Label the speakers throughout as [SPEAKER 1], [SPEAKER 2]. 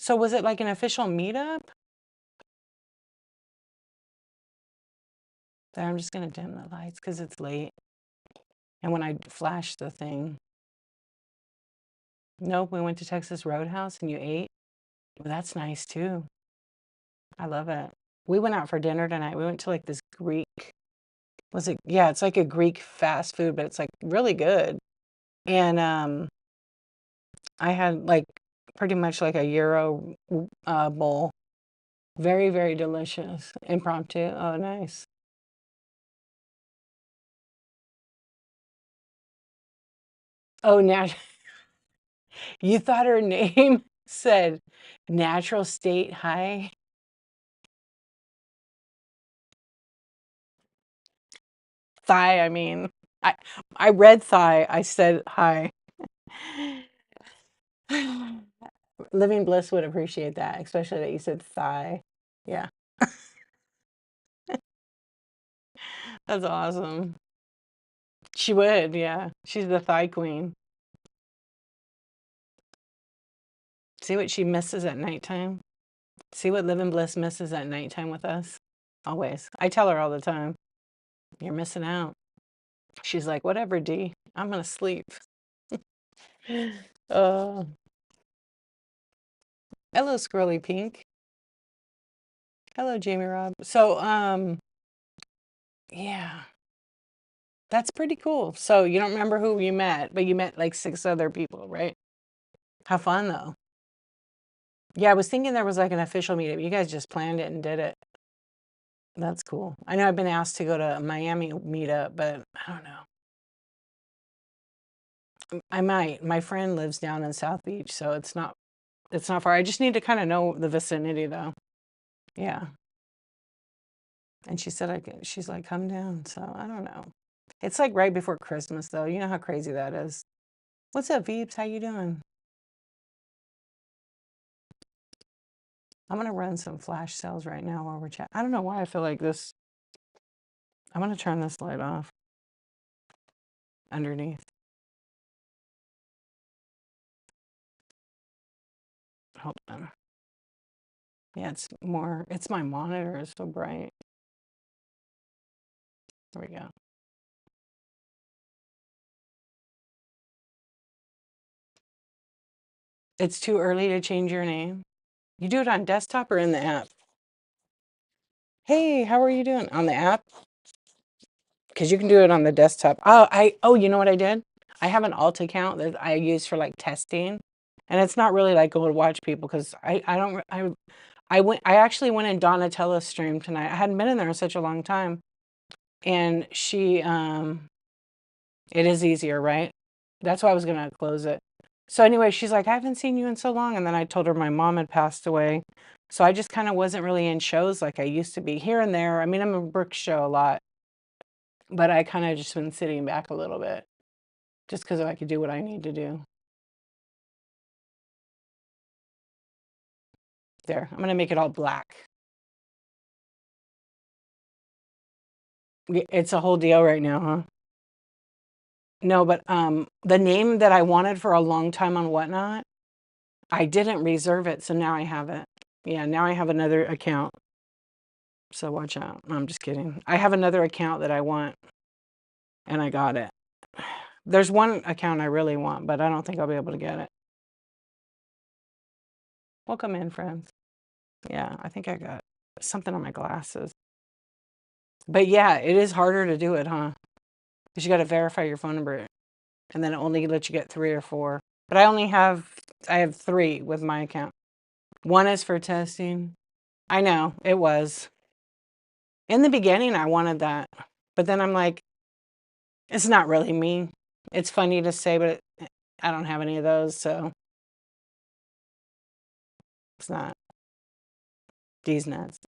[SPEAKER 1] So was it like an official meetup? There, I'm just gonna dim the lights because it's late. And when I flash the thing, nope, we went to Texas Roadhouse and you ate. Well, that's nice too. I love it. We went out for dinner tonight. We went to like this Greek, was it? Yeah, it's like a Greek fast food, but it's like really good. And I had like pretty much like a Euro bowl. Very, very delicious. Impromptu. Oh, nice. Oh, you thought her name said natural state high? Thigh, I mean. I I read thigh, I said hi. Living Bliss would appreciate that, especially that you said thigh. Yeah, that's awesome. She would, yeah. She's the thigh queen. See what she misses at nighttime? See what Living Bliss misses at nighttime with us? Always. I tell her all the time, you're missing out. She's like, whatever, D. I'm gonna sleep. Uh, hello, Squirrely Pink. Hello, Jamie Rob. So, yeah, that's pretty cool. So you don't remember who you met, but you met like 6 other people, right? How fun though. Yeah, I was thinking there was like an official meetup. You guys just planned it and did it. That's cool. I know I've been asked to go to a Miami meetup, but I don't know. I might. My friend lives down in South Beach, so it's not far. I just need to kind of know the vicinity though. Yeah. And she said she's like, come down. So I don't know. It's like right before Christmas though. You know how crazy that is. What's up, Veeps? How you doing? I'm gonna run some flash sales right now while we're chatting. I don't know why I feel like this. I'm gonna turn this light off underneath. Hold on. Yeah, it's my monitor is so bright. There we go. It's too early to change your name. You do it on desktop or in the app? Hey, how are you doing? On the app? Because you can do it on the desktop. Oh, you know what I did? I have an alt account that I use for like testing. And it's not really like go to watch people because I don't I actually went in Donatella's stream tonight. I hadn't been in there in such a long time. And she it is easier, right? That's why I was gonna close it. So anyway, she's like, I haven't seen you in so long. And then I told her my mom had passed away. So I just kind of wasn't really in shows like I used to be here and there. I mean, I'm a Brooks show a lot, but I kind of just been sitting back a little bit just because I could do what I need to do. There, I'm gonna make it all black. It's a whole deal right now, huh? No, but the name that I wanted for a long time on Whatnot, I didn't reserve it, so now I have it. Yeah, now I have another account. So watch out. No, I'm just kidding. I have another account that I want, and I got it. There's one account I really want, but I don't think I'll be able to get it. Welcome in, friends. Yeah, I think I got something on my glasses. But yeah, it is harder to do it, huh? Because you got to verify your phone number, and then it only lets you get 3 or 4. But I have 3 with my account. One is for testing. I know, it was. In the beginning, I wanted that. But then I'm like, it's not really me. It's funny to say, but I don't have any of those, so it's not. These nuts.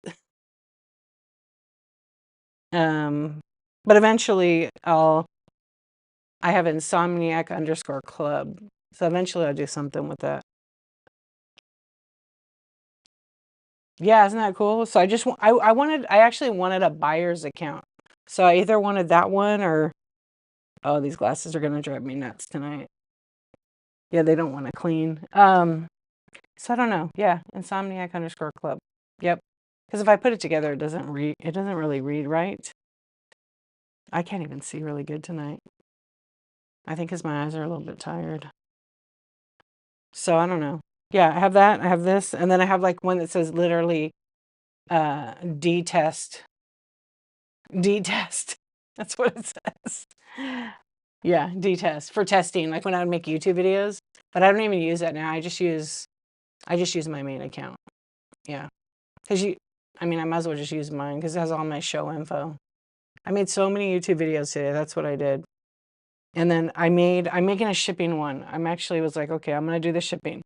[SPEAKER 1] But eventually I have iNsOmNiAc_club. So eventually I'll do something with that. Yeah, isn't that cool? So I actually wanted a buyer's account. So I either wanted that one or, oh, these glasses are gonna drive me nuts tonight. Yeah, they don't want to clean. So I don't know. Yeah, iNsOmNiAc_club. Yep. Because if I put it together, it doesn't read. It doesn't really read right. I can't even see really good tonight. I think because my eyes are a little bit tired. So I don't know. Yeah, I have that. I have this, and then I have like one that says literally D test. D test. That's what it says. Yeah, D test for testing, like when I would make YouTube videos. But I don't even use that now. I just use my main account. Yeah. Because I mean, I might as well just use mine because it has all my show info. I made so many YouTube videos today. That's what I did. And then I'm making a shipping one. Was like, okay, I'm going to do the shipping.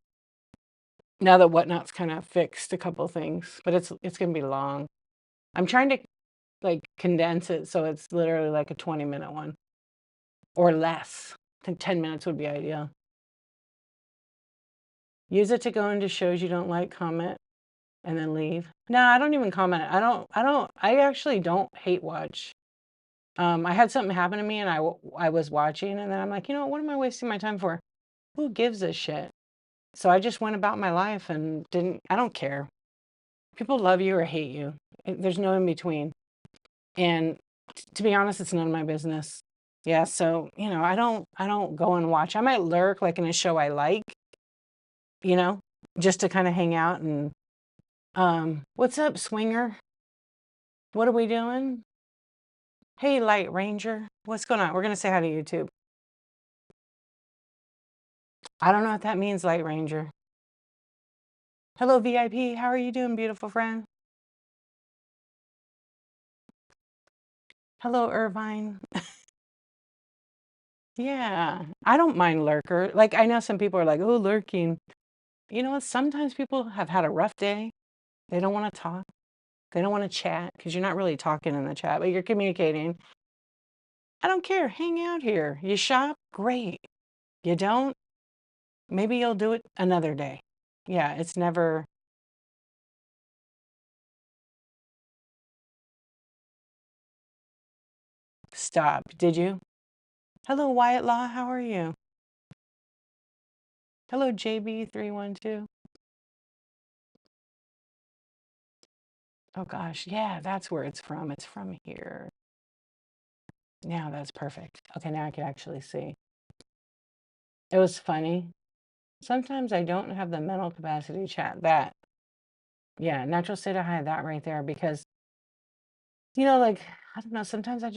[SPEAKER 1] Now that Whatnot's kind of fixed a couple things, but it's going to be long. I'm trying to like condense it so it's literally like a 20-minute one or less. I think 10 minutes would be ideal. Use it to go into shows you don't like, comment, and then leave. No, I don't even comment. I actually don't hate watch. I had something happen to me and I was watching and then I'm like, you know, what am I wasting my time for? Who gives a shit? So I just went about my life and I don't care. People love you or hate you. There's no in between. And to be honest, it's none of my business. Yeah, so, you know, I don't go and watch. I might lurk like in a show I like, you know, just to kind of hang out and what's up, swinger? What are we doing? Hey, Light Ranger. What's going on? We're going to say hi to YouTube. I don't know what that means, Light Ranger. Hello, VIP. How are you doing, beautiful friend? Hello, Irvine. Yeah, I don't mind lurker. Like, I know some people are like, oh, lurking. You know what? Sometimes people have had a rough day. They don't want to talk. They don't want to chat because you're not really talking in the chat, but you're communicating. I don't care. Hang out here. You shop? Great. You don't? Maybe you'll do it another day. Yeah, it's never. Stop. Did you? Hello, Wyatt Law. How are you? Hello, JB312. Oh gosh, yeah, that's where it's from. It's from here. Now that's perfect. Okay, now I can actually see. It was funny. Sometimes I don't have the mental capacity to chat that. Yeah, natural state of high, that right there, because, you know, like, I don't know, sometimes I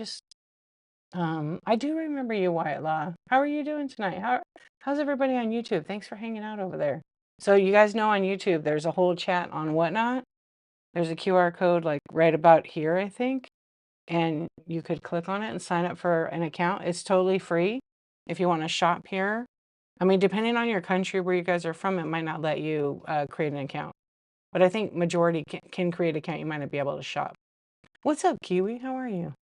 [SPEAKER 1] do remember you, Wyatt Law. How are you doing tonight? How's everybody on YouTube? Thanks for hanging out over there. So you guys know on YouTube, there's a whole chat on Whatnot. There's a QR code like right about here, I think. And you could click on it and sign up for an account. It's totally free if you want to shop here. I mean, depending on your country where you guys are from, it might not let you create an account. But I think majority can create an account. You might not be able to shop. What's up, Kiwi? How are you?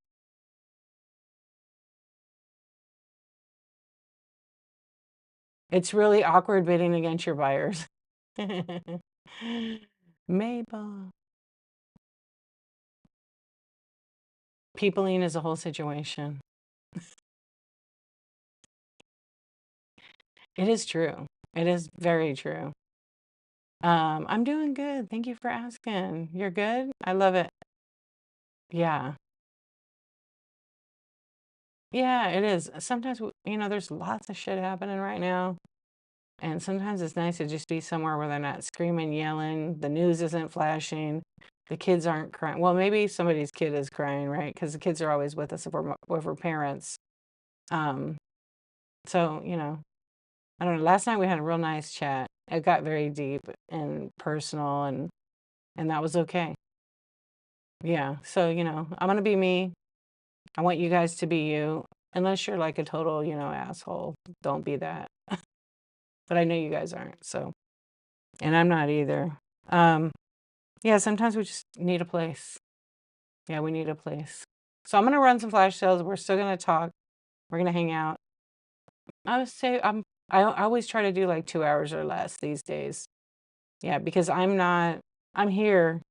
[SPEAKER 1] It's really awkward bidding against your buyers. Mabel. Peopling is a whole situation. It is true. It is very true. I'm doing good. Thank you for asking. You're good? I love it. Yeah. Yeah, it is. Sometimes, you know, there's lots of shit happening right now. And sometimes it's nice to just be somewhere where they're not screaming, yelling, the news isn't flashing, the kids aren't crying. Well, maybe somebody's kid is crying, right? Because the kids are always with us if we're parents. Um, so, you know, I don't know. Last night we had a real nice chat. It got very deep and personal and that was okay. Yeah. So, you know, I'm gonna be me. I want you guys to be you. Unless you're like a total, you know, asshole. Don't be that. But I know you guys aren't, so. And I'm not either. Yeah, sometimes we just need a place. Yeah, we need a place. So I'm gonna run some flash sales. We're still gonna talk. We're gonna hang out. I would say I always try to do like 2 hours or less these days. Yeah, because I'm here,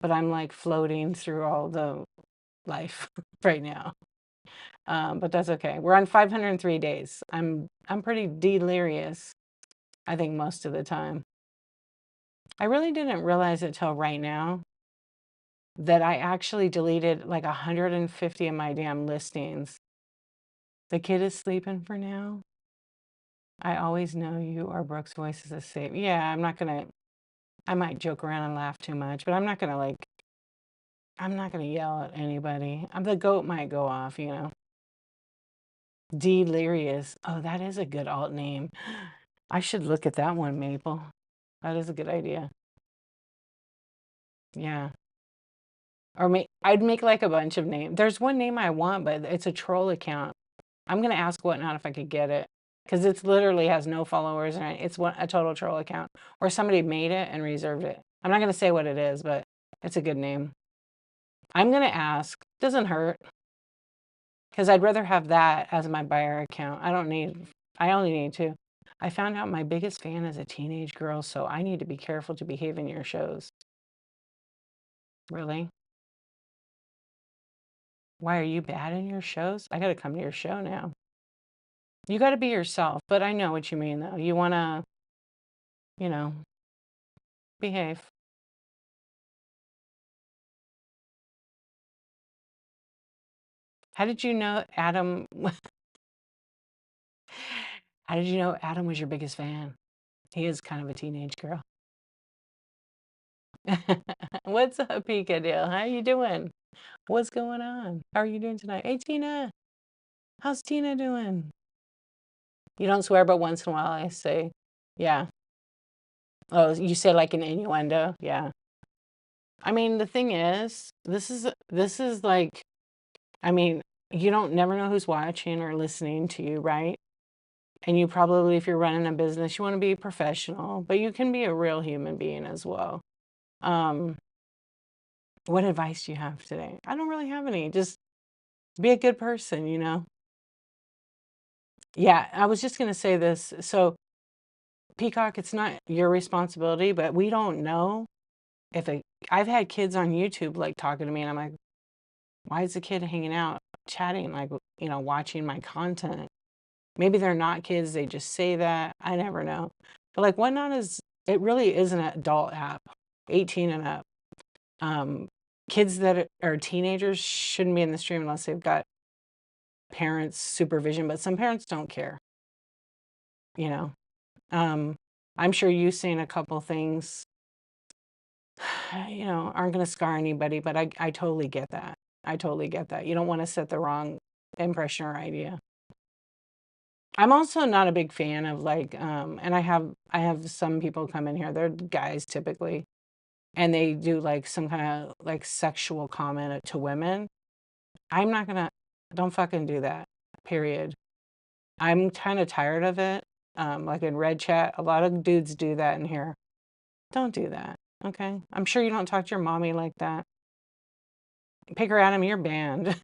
[SPEAKER 1] but I'm like floating through all the life right now. But that's okay. We're on 503 days. I'm pretty delirious, I think, most of the time. I really didn't realize it till right now that I actually deleted like 150 of my damn listings. The kid is sleeping for now. I always know you or Brooke's voice is a safe. Yeah, I'm not gonna, I might joke around and laugh too much, but I'm not gonna like, I'm not gonna yell at anybody. The goat might go off, you know. Delirious. Oh, that is a good alt name. I should look at that one, Maple. That is a good idea. Yeah. Or I'd make like a bunch of names. There's one name I want, but it's a troll account. I'm gonna ask Whatnot if I could get it. Because it's literally has no followers and it's a total troll account. Or somebody made it and reserved it. I'm not gonna say what it is, but it's a good name. I'm gonna ask. Doesn't hurt. Because I'd rather have that as my buyer account. I only need two. I found out my biggest fan is a teenage girl, so I need to be careful to behave in your shows. Really? Why are you bad in your shows? I gotta come to your show now. You gotta be yourself, but I know what you mean though. You wanna, you know, behave. How did you know Adam How did you know Adam was your biggest fan? He is kind of a teenage girl. What's up, Peekadille? How you doing? What's going on? How are you doing tonight? Hey, Tina. How's Tina doing? You don't swear, but once in a while I say, yeah. Oh, you say like an innuendo? Yeah. I mean, the thing is, this is like, I mean, you don't never know who's watching or listening to you, right? And you probably, if you're running a business, you want to be professional, but you can be a real human being as well. Um, what advice do you have today? I don't really have any. Just be a good person, you know? Yeah, I was just going to say this. So, Peacock, it's not your responsibility, but we don't know if I've had kids on YouTube like talking to me, and I'm like, why is the kid hanging out, chatting, like, you know, watching my content? Maybe they're not kids, they just say that. I never know. But like Whatnot it really is an adult app, 18 and up. Kids that are teenagers shouldn't be in the stream unless they've got parents' supervision, but some parents don't care, you know. I'm sure you've seen a couple things, you know, aren't going to scar anybody, but I totally get that. I totally get that. You don't want to set the wrong impression or idea. I'm also not a big fan of like, and I have some people come in here, they're guys typically, and they do like some kind of like sexual comment to women. I'm not gonna, don't fucking do that, period. I'm kind of tired of it. Like in Red Chat, a lot of dudes do that in here. Don't do that, okay? I'm sure you don't talk to your mommy like that. Pick her Adam, you're banned.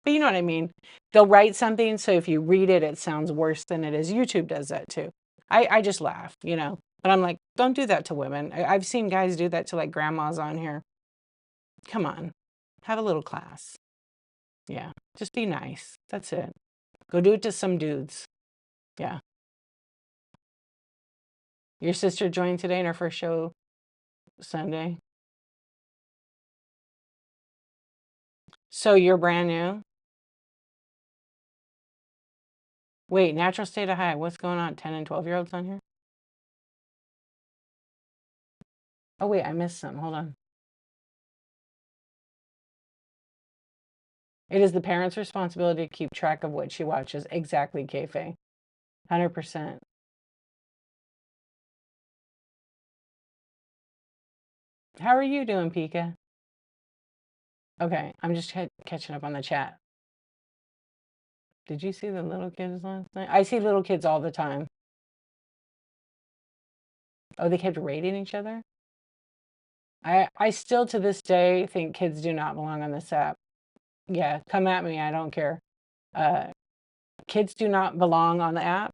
[SPEAKER 1] But you know what I mean? They'll write something, so if you read it, it sounds worse than it is. YouTube does that too. I just laugh, you know? But I'm like, don't do that to women. I've seen guys do that to like grandmas on here. Come on, have a little class. Yeah, just be nice. That's it. Go do it to some dudes. Yeah. Your sister joined today in her first show Sunday. So you're brand new? Wait, natural state of high. What's going on? 10 and 12-year-olds on here? Oh, wait, I missed some. Hold on. It is the parent's responsibility to keep track of what she watches. Exactly, Kayfae. 100%. How are you doing, Pika? Okay, I'm just catching up on the chat. Did you see the little kids last night? I see little kids all the time. Oh, they kept rating each other? I still to this day think kids do not belong on this app. Yeah, come at me. I don't care. Uh, Kids do not belong on the app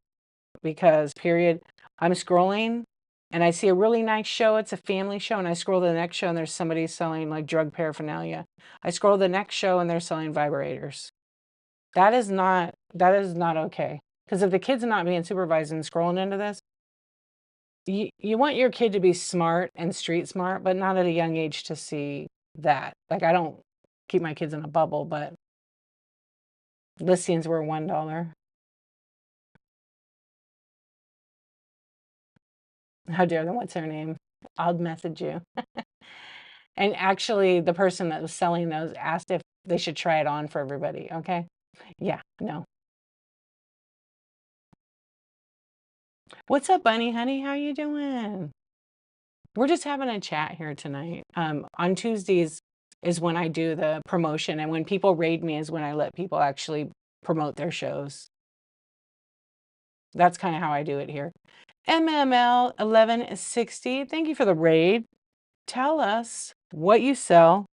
[SPEAKER 1] because, period. I'm scrolling and I see a really nice show. It's a family show. And I scroll to the next show and there's somebody selling like drug paraphernalia. I scroll to the next show and they're selling vibrators. That is not okay. Because if the kid's not being supervised and scrolling into this, You want your kid to be smart and street smart, but not at a young age to see that. Like, I don't keep my kids in a bubble, but listings were $1. How dare them? What's her name? I'll message you. And actually, the person that was selling those asked if they should try it on for everybody. Okay. Yeah, no. What's up, Bunny Honey? How you doing? We're just having a chat here tonight. On Tuesdays is when I do the promotion, and when people raid me is when I let people actually promote their shows. That's kind of how I do it here. MML 1160, thank you for the raid. Tell us what you sell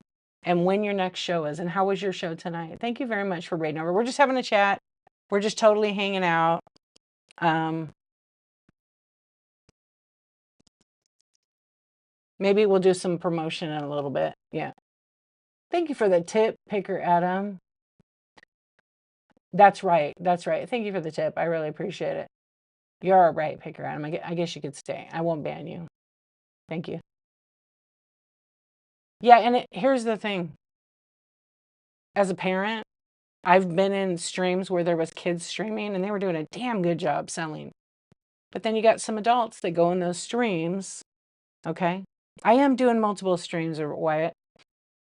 [SPEAKER 1] and when your next show is, and how was your show tonight? Thank you very much for raiding over. We're just having a chat. We're just totally hanging out. Maybe we'll do some promotion in a little bit. Yeah. Thank you for the tip, Picker Adam. That's right. That's right. Thank you for the tip. I really appreciate it. You're right, Picker Adam. I guess you could stay. I won't ban you. Thank you. Yeah, and here's the thing. As a parent, I've been in streams where there was kids streaming and they were doing a damn good job selling. But then you got some adults that go in those streams. Okay. I am doing multiple streams, or Wyatt.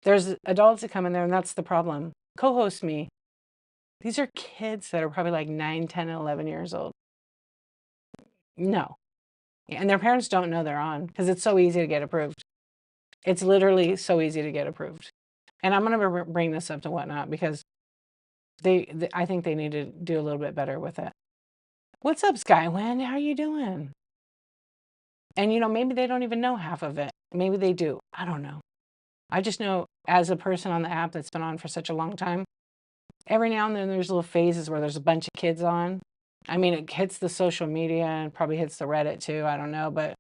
[SPEAKER 1] There's adults that come in there, and that's the problem. Co-host me. These are kids that are probably like 9, 10, and 11 years old. No. And their parents don't know they're on because it's so easy to get approved. It's literally so easy to get approved. And I'm going to bring this up to Whatnot because I think they need to do a little bit better with it. What's up, Skywind? How are you doing? And, maybe they don't even know half of it. Maybe they do. I don't know. I just know as a person on the app that's been on for such a long time, every now and then there's little phases where there's a bunch of kids on. I mean, it hits the social media and probably hits the Reddit too. I don't know, but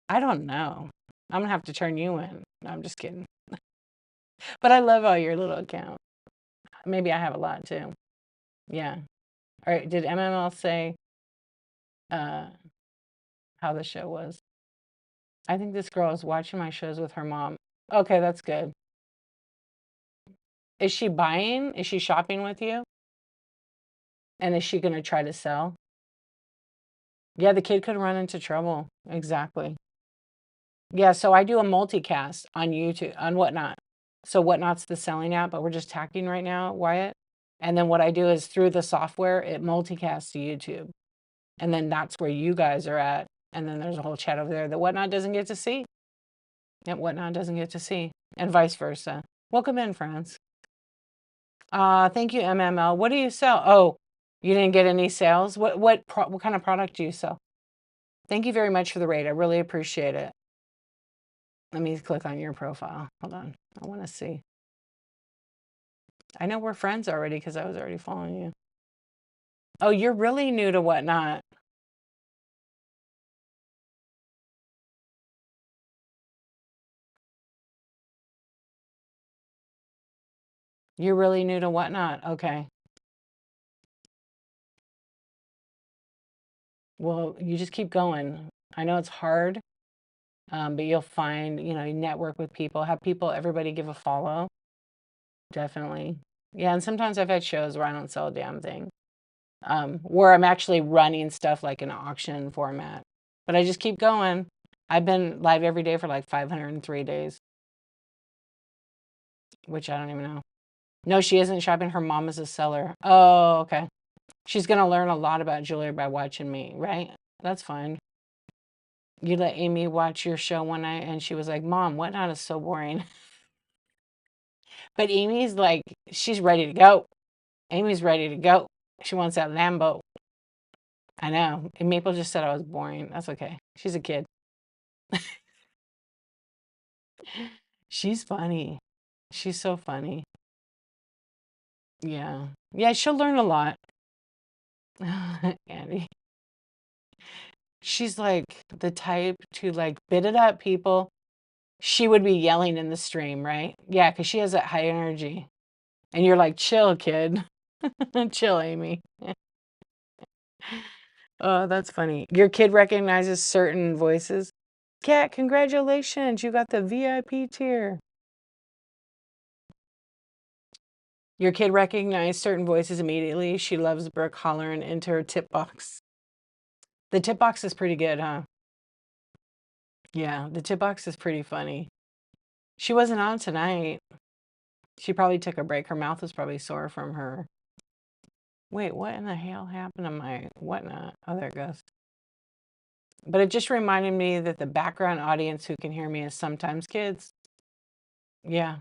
[SPEAKER 1] I don't know. I'm going to have to turn you in. No, I'm just kidding. But I love all your little accounts. Maybe I have a lot too. Yeah. All right. Did MML say how the show was? I think this girl is watching my shows with her mom. Okay, that's good. Is she buying? Is she shopping with you? And is she going to try to sell? Yeah, the kid could run into trouble. Exactly. Yeah, so I do a multicast on YouTube, on Whatnot. So Whatnot's the selling app, but we're just tacking right now, Wyatt. And then what I do is through the software, it multicasts to YouTube. And then that's where you guys are at. And then there's a whole chat over there that Whatnot doesn't get to see. And Whatnot doesn't get to see. And vice versa. Welcome in, friends. Thank you, MML. What do you sell? Oh, you didn't get any sales? What kind of product do you sell? Thank you very much for the raid. I really appreciate it. Let me click on your profile. Hold on. I want to see. I know we're friends already because I was already following you. Oh, you're really new to Whatnot. You're really new to Whatnot. Okay. Well, you just keep going. I know it's hard, but you'll find, you network with people, have people, everybody give a follow. Definitely. Yeah, and sometimes I've had shows where I don't sell a damn thing. Where I'm actually running stuff like an auction format. But I just keep going. I've been live every day for like 503 days. Which I don't even know. No, she isn't shopping. Her mom is a seller. Oh, okay. She's going to learn a lot about jewelry by watching me, right? That's fine. You let Amy watch your show one night and she was like, Mom, Whatnot is so boring. But Amy's like, she's ready to go. Amy's ready to go. She wants that Lambo. I know. And Maple just said I was boring. That's okay. She's a kid. She's funny. She's so funny. Yeah. Yeah, she'll learn a lot. Andy. She's like the type to like bid it up, people. She would be yelling in the stream, right? Yeah, because she has that high energy. And you're like, chill, kid. Chill, Amy. Oh, that's funny. Your kid recognizes certain voices. Cat, congratulations, you got the VIP tier. Your kid recognized certain voices immediately. She loves Brooke hollering into her tip box. The tip box is pretty good, huh? Yeah, the tip box is pretty funny. She wasn't on tonight. She probably took a break. Her mouth was probably sore from her. Wait, what in the hell happened to my whatnot? Oh, there it goes. But it just reminded me that the background audience who can hear me is sometimes kids. Yeah.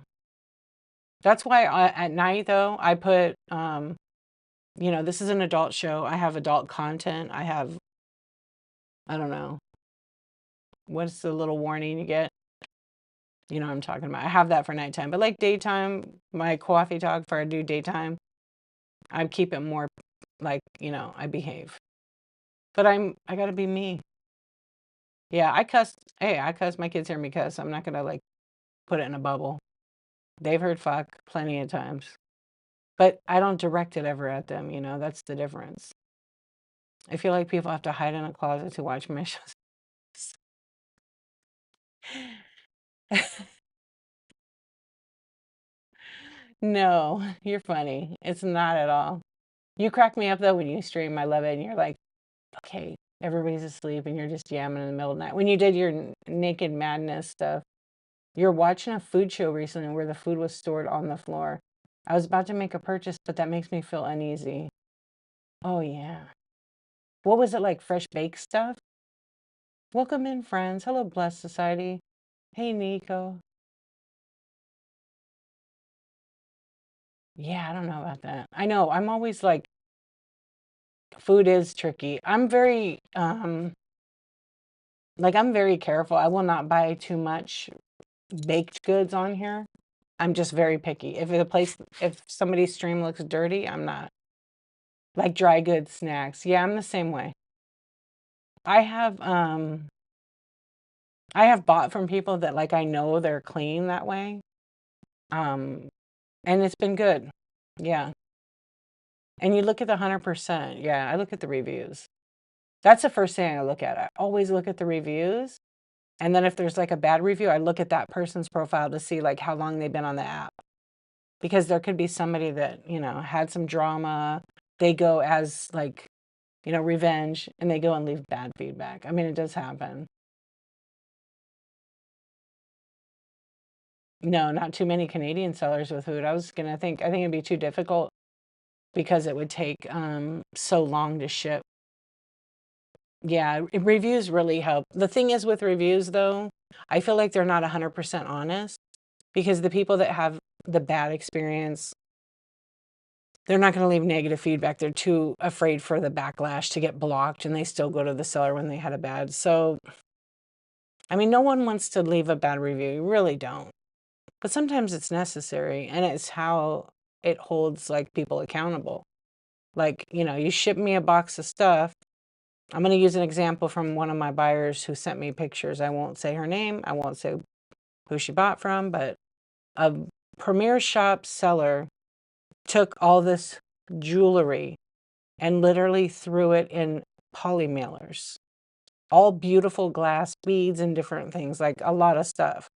[SPEAKER 1] That's why at night, though, I put, this is an adult show. I have adult content. I have, I don't know, what's the little warning you get? You know what I'm talking about. I have that for nighttime. But like daytime, my coffee talk for I do daytime, I keep it more like, I behave. But I gotta be me. Yeah, I cuss. Hey, I cuss. My kids hear me cuss. I'm not gonna like put it in a bubble. They've heard fuck plenty of times. But I don't direct it ever at them, that's the difference. I feel like people have to hide in a closet to watch my shows. No, you're funny. It's not at all. You crack me up though when you stream. I love it. And you're like, okay, everybody's asleep and you're just jamming in the middle of the night. When you did your naked madness stuff, you're watching a food show recently where the food was stored on the floor. I was about to make a purchase, but that makes me feel uneasy. Oh, yeah. What was it like? Fresh baked stuff? Welcome in, friends. Hello, Blessed Society. Hey, Nico. Yeah, I don't know about that. I know. I'm always like, food is tricky. I'm very, I'm very careful. I will not buy too much baked goods on here. I'm just very picky. If somebody's stream looks dirty, I'm not. Like dry goods snacks. Yeah, I'm the same way. I have bought from people that like I know they're clean that way. Um and it's been good. Yeah. And you look at the 100%. Yeah, I look at the reviews. That's the first thing I look at. I always look at the reviews. And then if there's like a bad review, I look at that person's profile to see like how long they've been on the app. Because there could be somebody that, had some drama. They go as like, revenge and they go and leave bad feedback. I mean, it does happen. No, not too many Canadian sellers with food. I think it'd be too difficult because it would take so long to ship. Yeah, reviews really help. The thing is with reviews though, I feel like they're not 100% honest because the people that have the bad experience, they're not going to leave negative feedback. They're too afraid for the backlash to get blocked and they still go to the seller when they had a bad. So, I mean, no one wants to leave a bad review. You really don't. But sometimes it's necessary and it's how it holds like people accountable. Like, you ship me a box of stuff. I'm going to use an example from one of my buyers who sent me pictures. I won't say her name. I won't say who she bought from, but a Premier Shop seller took all this jewelry and literally threw it in poly mailers. All beautiful glass beads and different things, like a lot of stuff.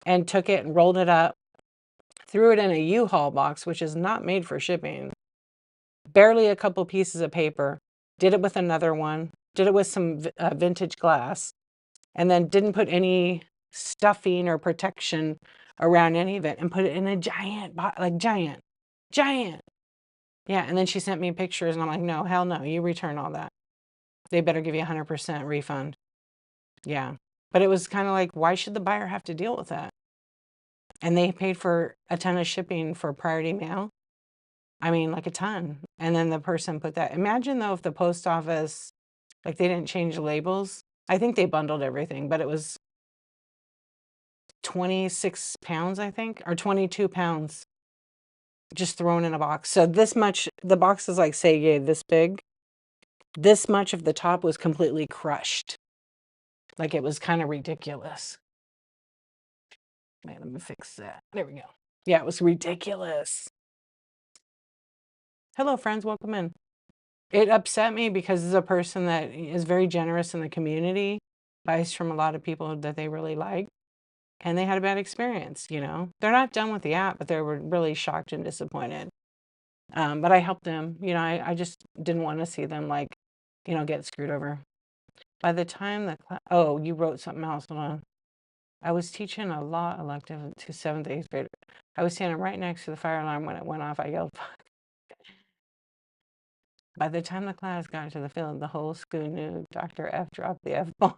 [SPEAKER 1] And took it and rolled it up, threw it in a U-Haul box, which is not made for shipping. Barely a couple pieces of paper. Did it with another one. Did it with some vintage glass. And then didn't put any stuffing or protection around any of it and put it in a giant, giant. Yeah, and then she sent me pictures and I'm like, no, hell no, you return all that. They better give you 100% refund. Yeah. But it was kind of like, why should the buyer have to deal with that? And they paid for a ton of shipping for priority mail. I mean, like a ton. And then the person put that. Imagine though if the post office, like they didn't change the labels. I think they bundled everything, but it was 26 pounds, I think, or 22 pounds just thrown in a box. So this much, the box is like, say, yeah, this big. This much of the top was completely crushed. Like it was kind of ridiculous. Wait, let me fix that. There we go. Yeah, it was ridiculous. Hello, friends. Welcome in. It upset me because as a person that is very generous in the community, buys from a lot of people that they really like, and they had a bad experience, you know? They're not done with the app, but they were really shocked and disappointed. But I helped them. You know, I just didn't want to see them like, you know, get screwed over. By the time the oh, you wrote something else. Hold on. I was teaching a law elective to 7th, 8th grade. I was standing right next to the fire alarm when it went off. I yelled, "Fuck." By the time the class got to the field, the whole school knew Dr. F dropped the F bomb.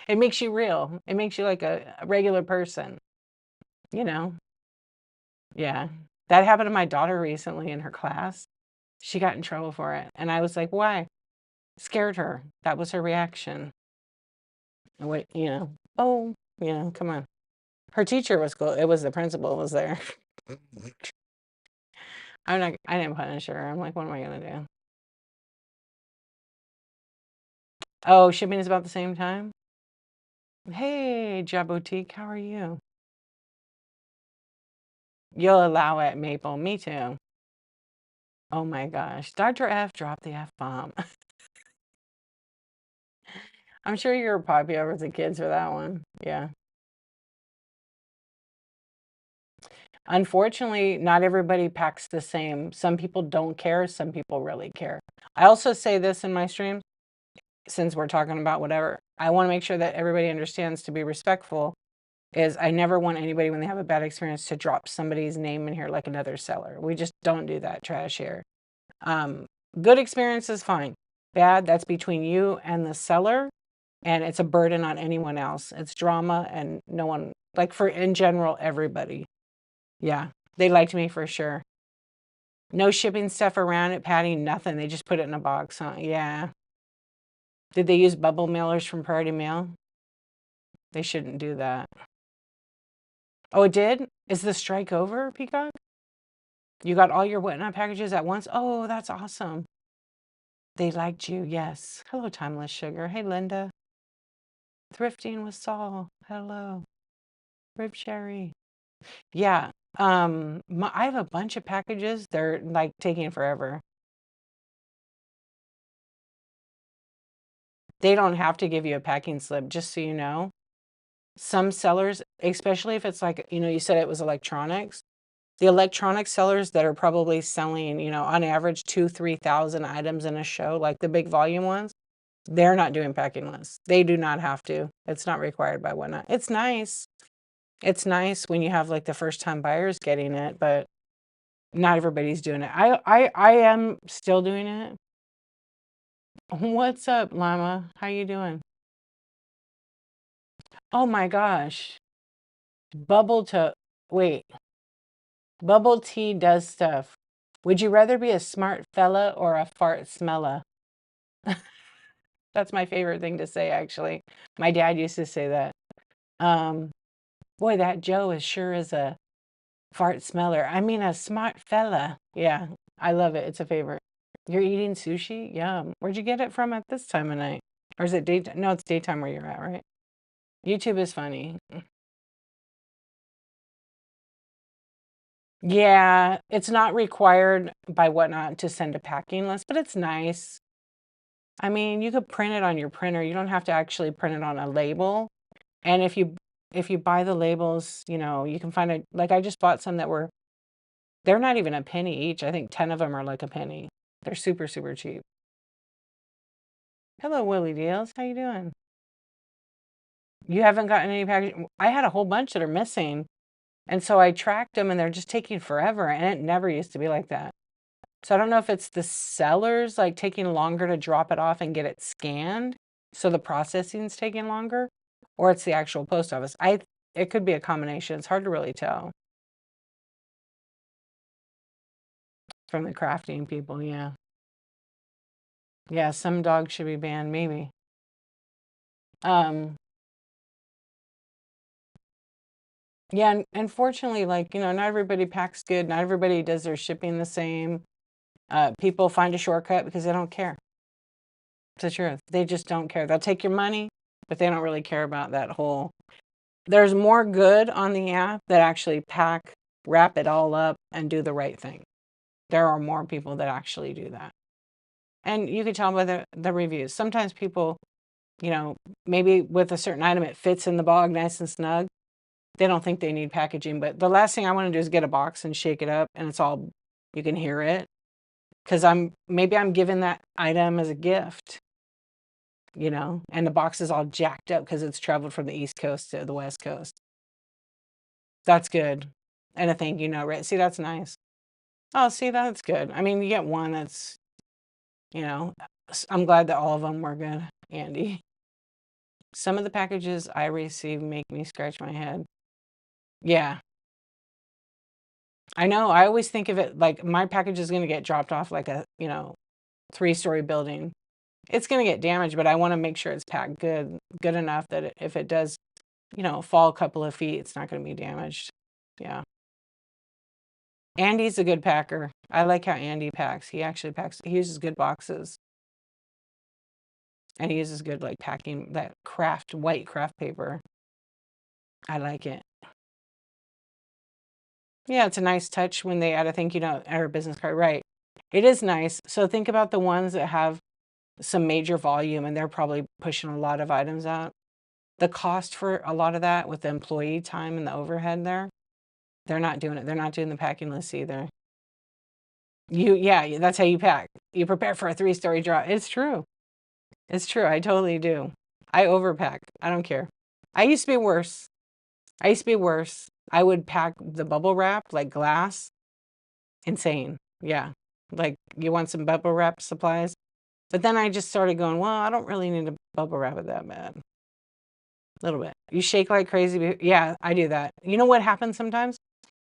[SPEAKER 1] It makes you real. It makes you like a regular person, you know? Yeah. That happened to my daughter recently in her class. She got in trouble for it. And I was like, why? Scared her. That was her reaction. And what, you know, oh, you know, come on. Her teacher was cool. It was the principal was there. I didn't punish her. I'm like, what am I gonna do? Oh, shipping is about the same time? Hey, Jabotique, how are you? You'll allow it, Maple. Me too. Oh my gosh. Dr. F dropped the F bomb. I'm sure you were popular with the kids for that one. Yeah. Unfortunately, not everybody packs the same. Some people don't care, some people really care. I also say this in my streams, since we're talking about whatever, I want to make sure that everybody understands to be respectful is I never want anybody when they have a bad experience to drop somebody's name in here like another seller. We just don't do that trash here. Good experience is fine. Bad, that's between you and the seller, and it's a burden on anyone else. It's drama and no one, like for in general, everybody. Yeah, they liked me for sure. No shipping stuff around it, Patty, nothing. They just put it in a box, huh? Yeah. Did they use bubble mailers from Priority Mail? They shouldn't do that. Oh, it did? Is the strike over, Peacock? You got all your whatnot packages at once? Oh, that's awesome. They liked you, yes. Hello, Timeless Sugar. Hey, Linda. Thrifting with Saul. Hello. Rib Sherry. Yeah. I have a bunch of packages. They're like taking forever. They don't have to give you a packing slip, just so you know. Some sellers, especially if it's like, you know, you said it was electronics. The electronic sellers that are probably selling, you know, on average 2,000-3,000 items in a show, like the big volume ones, they're not doing packing lists. They do not have to. It's not required by whatnot. It's nice. It's nice when you have like the first time buyers getting it, but not everybody's doing it. I am still doing it. What's up, Llama? How you doing? Oh my gosh. Bubble to wait. Bubble tea does stuff. Would you rather be a smart fella or a fart smella? That's my favorite thing to say, actually. My dad used to say that. Um, Boy, that Joe is sure is a fart smeller. I mean, a smart fella. Yeah, I love it. It's a favorite. You're eating sushi? Yum. Where'd you get it from at this time of night? Or is it daytime? No, it's daytime where you're at, right? YouTube is funny. Yeah, it's not required by whatnot to send a packing list, but it's nice. I mean, you could print it on your printer. You don't have to actually print it on a label. And if you buy the labels, you know, you can find it. Like I just bought some that were they're not even a penny each. I think 10 of them are like a penny. They're super, super cheap. Hello, Willie Deals. How you doing? You haven't gotten any package. I had a whole bunch that are missing. And so I tracked them and they're just taking forever. And it never used to be like that. So I don't know if it's the sellers like taking longer to drop it off and get it scanned. So the processing's taking longer, or it's the actual post office. It could be a combination. It's hard to really tell from the crafting people. Yeah. Yeah, some dogs should be banned, maybe. Um, yeah, and unfortunately, like, you know, not everybody packs good, not everybody does their shipping the same. People find a shortcut because they don't care. It's the truth. They just don't care. They'll take your money, but they don't really care about that whole. There's more good on the app that actually pack, wrap it all up, and do the right thing. There are more people that actually do that. And you can tell by the reviews. Sometimes people, maybe with a certain item, it fits in the bag nice and snug. They don't think they need packaging, but the last thing I want to do is get a box and shake it up and it's all, you can hear it. Because maybe I'm giving that item as a gift, and the box is all jacked up because it's traveled from the East Coast to the West Coast. That's good. And a thank you note, right? See, that's nice. Oh, see, that's good. I mean, you get one that's, I'm glad that all of them were good, Andy. Some of the packages I receive make me scratch my head. Yeah. I know. I always think of it like my package is going to get dropped off like a, 3-story building. It's going to get damaged, but I want to make sure it's packed good enough that if it does, fall a couple of feet, it's not going to be damaged. Yeah. Andy's a good packer. I like how Andy packs. He actually packs. He uses good boxes. And he uses good, like, packing, that white craft paper. I like it. Yeah, it's a nice touch when they add a thank you note or a business card. Right. It is nice. So think about the ones that have some major volume and they're probably pushing a lot of items out. The cost for a lot of that with the employee time and the overhead there, they're not doing it. They're not doing the packing list either. Yeah, that's how you pack. You prepare for a 3-story drop. It's true. It's true. I totally do. I overpack. I don't care. I used to be worse. I would pack the bubble wrap like glass. Insane. Yeah. Like, you want some bubble wrap supplies? But then I just started going, well, I don't really need to bubble wrap it that bad. A little bit. You shake like crazy. Yeah, I do that. You know what happens sometimes?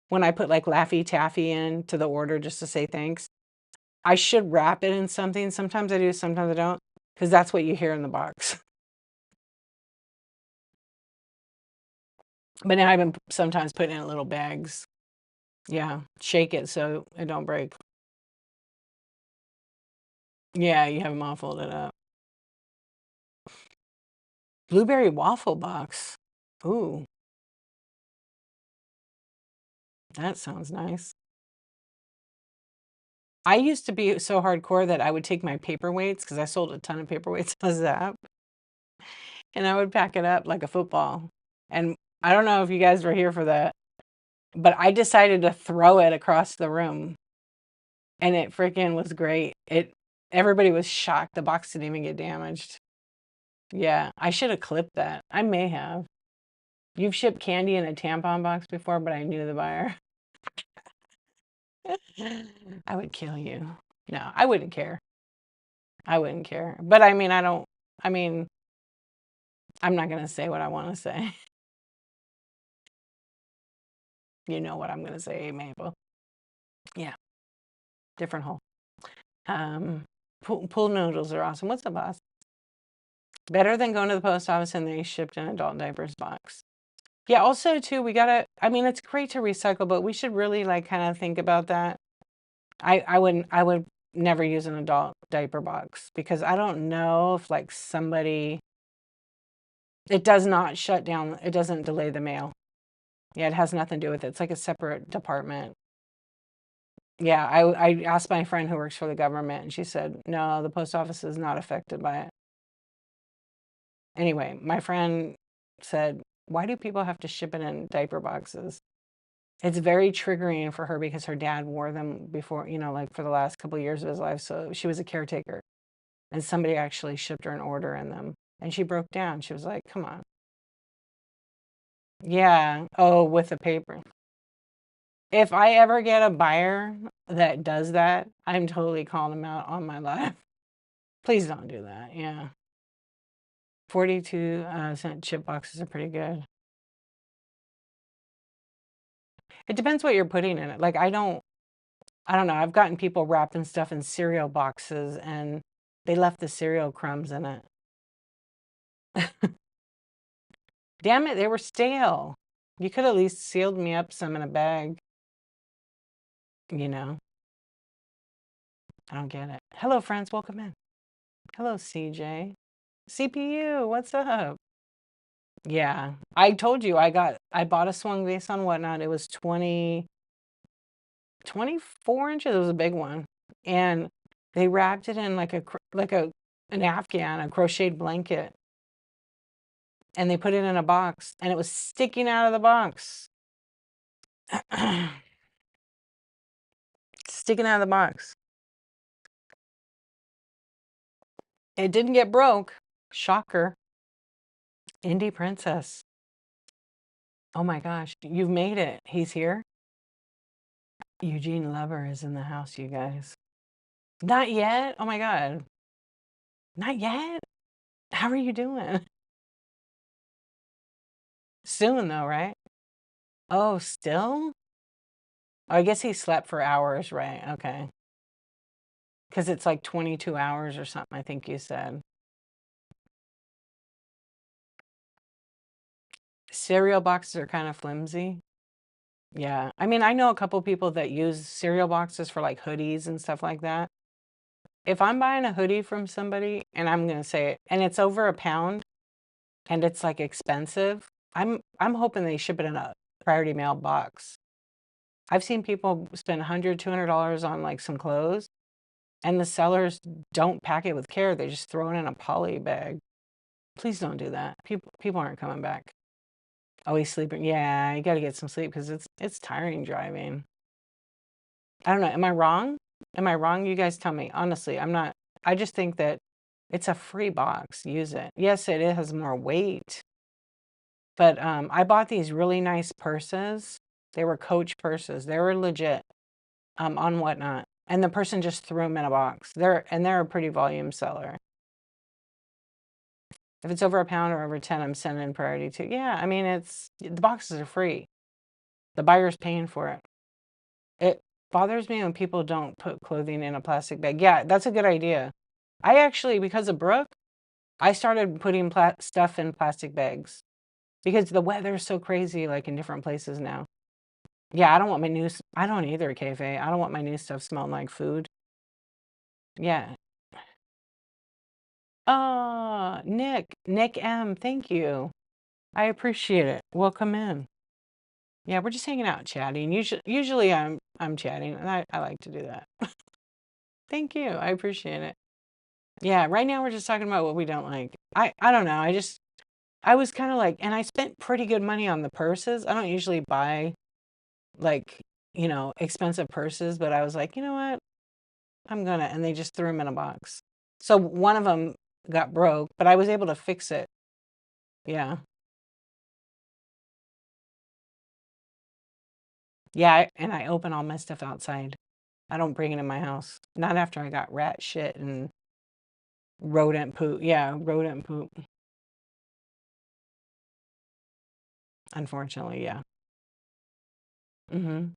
[SPEAKER 1] When I put like Laffy Taffy into the order just to say thanks. I should wrap it in something. Sometimes I do, sometimes I don't. Because that's what you hear in the box. But now I've been sometimes putting it in little bags. Yeah, shake it so it don't break. Yeah, you have them all folded up. Blueberry waffle box. Ooh, that sounds nice. I used to be so hardcore that I would take my paperweights, because I sold a ton of paperweights on Zap, and I would pack it up like a football. And I don't know if you guys were here for that, but I decided to throw it across the room, and it freaking was great. Everybody was shocked. The box didn't even get damaged. Yeah, I should have clipped that. I may have. You've shipped candy in a tampon box before, but I knew the buyer. I would kill you. No, I wouldn't care. I wouldn't care. But I mean, I'm not going to say what I want to say. You know what I'm going to say, Mabel. Yeah. Different hole. Pool noodles are awesome. What's the boss? Better than going to the post office and they shipped an adult diapers box. Yeah, also too, it's great to recycle, but we should really like kind of think about that. I would never use an adult diaper box because I don't know if like it does not shut down, it doesn't delay the mail. Yeah, it has nothing to do with it. It's like a separate department. Yeah, I asked my friend who works for the government and she said, no, the post office is not affected by it. Anyway, my friend said, why do people have to ship it in diaper boxes? It's very triggering for her because her dad wore them before, like for the last couple of years of his life. So she was a caretaker and somebody actually shipped her an order in them and she broke down. She was like, come on. Yeah. Oh, with the paper. If I ever get a buyer that does that, I'm totally calling them out on my life. Please don't do that. Yeah. 42-cent chip boxes are pretty good. It depends what you're putting in it. Like, I don't know. I've gotten people wrapping stuff in cereal boxes and they left the cereal crumbs in it. Damn it, they were stale. You could at least sealed me up some in a bag. I don't get it. Hello, friends. Welcome in. Hello, CJ. CPU, what's up? Yeah, I told you I bought a swung vase on Whatnot. It was 24 inches. It was a big one. And they wrapped it in like like an Afghan, a crocheted blanket, and they put it in a box, and it was sticking out of the box. Sticking out of the box. It didn't get broke. Shocker. Indie Princess. Oh my gosh, you've made it. He's here. Eugene Lover is in the house, you guys. Not yet? Oh my God. Not yet? How are you doing? Soon though, right? Oh, still? Oh, I guess he slept for hours, right? Okay. Because it's like 22 hours or something, I think you said. Cereal boxes are kind of flimsy. Yeah. I mean, I know a couple people that use cereal boxes for like hoodies and stuff like that. If I'm buying a hoodie from somebody and I'm going to say it, and it's over a pound and it's like expensive, I'm hoping they ship it in a priority mail box. I've seen people spend $100, $200 on like some clothes, and the sellers don't pack it with care. They just throw it in a poly bag. Please don't do that. People aren't coming back. Oh, he's sleeping. Yeah, you got to get some sleep because it's tiring driving. I don't know. Am I wrong? Am I wrong? You guys tell me. Honestly, I'm not. I just think that it's a free box. Use it. Yes, it has more weight, but I bought these really nice purses. They were Coach purses. They were legit on Whatnot, and the person just threw them in a box. They're a pretty volume seller. If it's over a pound or over 10, I'm sending priority to. Yeah, I mean the boxes are free. The buyer's paying for it. It bothers me when people don't put clothing in a plastic bag. Yeah, that's a good idea. I actually, because of Brooke, I started putting stuff in plastic bags because the weather's so crazy, like in different places now. Yeah, I don't want my new, I don't either, Cafe. I don't want my new stuff smelling like food. Yeah. Nick M, thank you. I appreciate it. Welcome in. Yeah, we're just hanging out, chatting. Usually I'm chatting, and I like to do that. Thank you. I appreciate it. Yeah, right now we're just talking about what we don't like. I don't know. I was kind of like, and I spent pretty good money on the purses. I don't usually buy like, expensive purses, but I was like, you know what? I'm gonna, and they just threw them in a box. So one of them got broke, but I was able to fix it. Yeah. Yeah, and I open all my stuff outside. I don't bring it in my house. Not after I got rat shit and rodent poop. Yeah, rodent poop. Unfortunately, yeah. hmm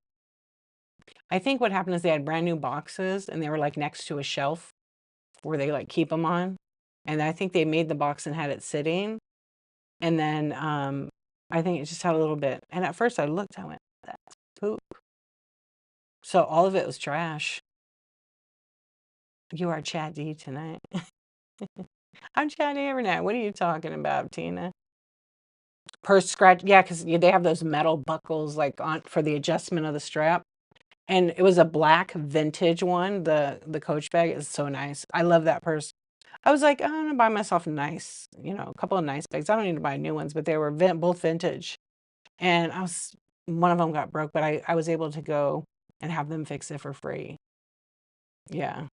[SPEAKER 1] I think what happened is they had brand new boxes and they were like next to a shelf where they like keep them on. And I think they made the box and had it sitting. And then I think it just had a little bit. And at first I looked, I went, that's poop. So all of it was trash. You are Chat D tonight. I'm Chat D every night. What are you talking about, Tina? Purse scratch. Yeah, because they have those metal buckles like on for the adjustment of the strap. And it was a black vintage one. The Coach bag is so nice. I love that purse. I was like, I'm gonna buy myself a nice, a couple of nice bags. I don't need to buy new ones, but they were both vintage. And one of them got broke, but I was able to go and have them fix it for free. Yeah.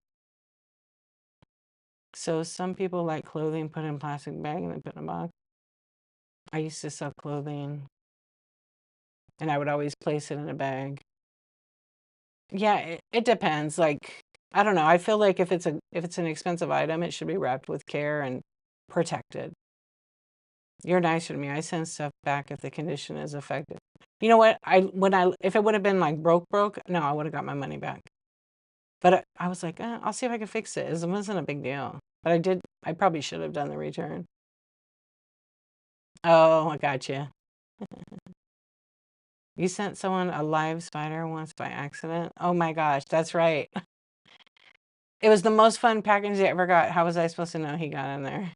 [SPEAKER 1] So some people like clothing put in a plastic bag and they put in a box. I used to sell clothing and I would always place it in a bag. Yeah, it depends. Like, I don't know. I feel like if it's an expensive item, it should be wrapped with care and protected. You're nicer to me. I send stuff back if the condition is affected. You know what? If it would have been like broke, no, I would have got my money back. But I was like, I'll see if I can fix it. It wasn't a big deal. But I probably should have done the return. Oh, I got you. You sent someone a live spider once by accident? Oh my gosh, that's right. It was the most fun package I ever got. How was I supposed to know he got in there?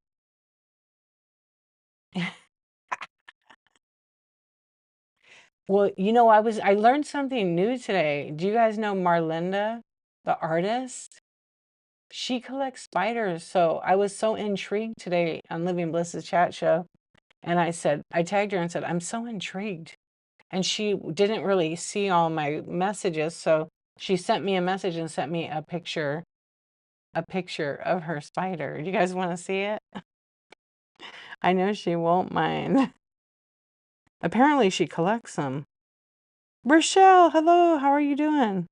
[SPEAKER 1] Well, I learned something new today. Do you guys know Marlinda, the artist? She collects spiders. So I was so intrigued today on Living Bliss's chat show. And I tagged her and said, I'm so intrigued. And she didn't really see all my messages. So she sent me a message and sent me a picture of her spider. You guys want to see it? I know she won't mind. Apparently she collects them. Rochelle, hello, how are you doing?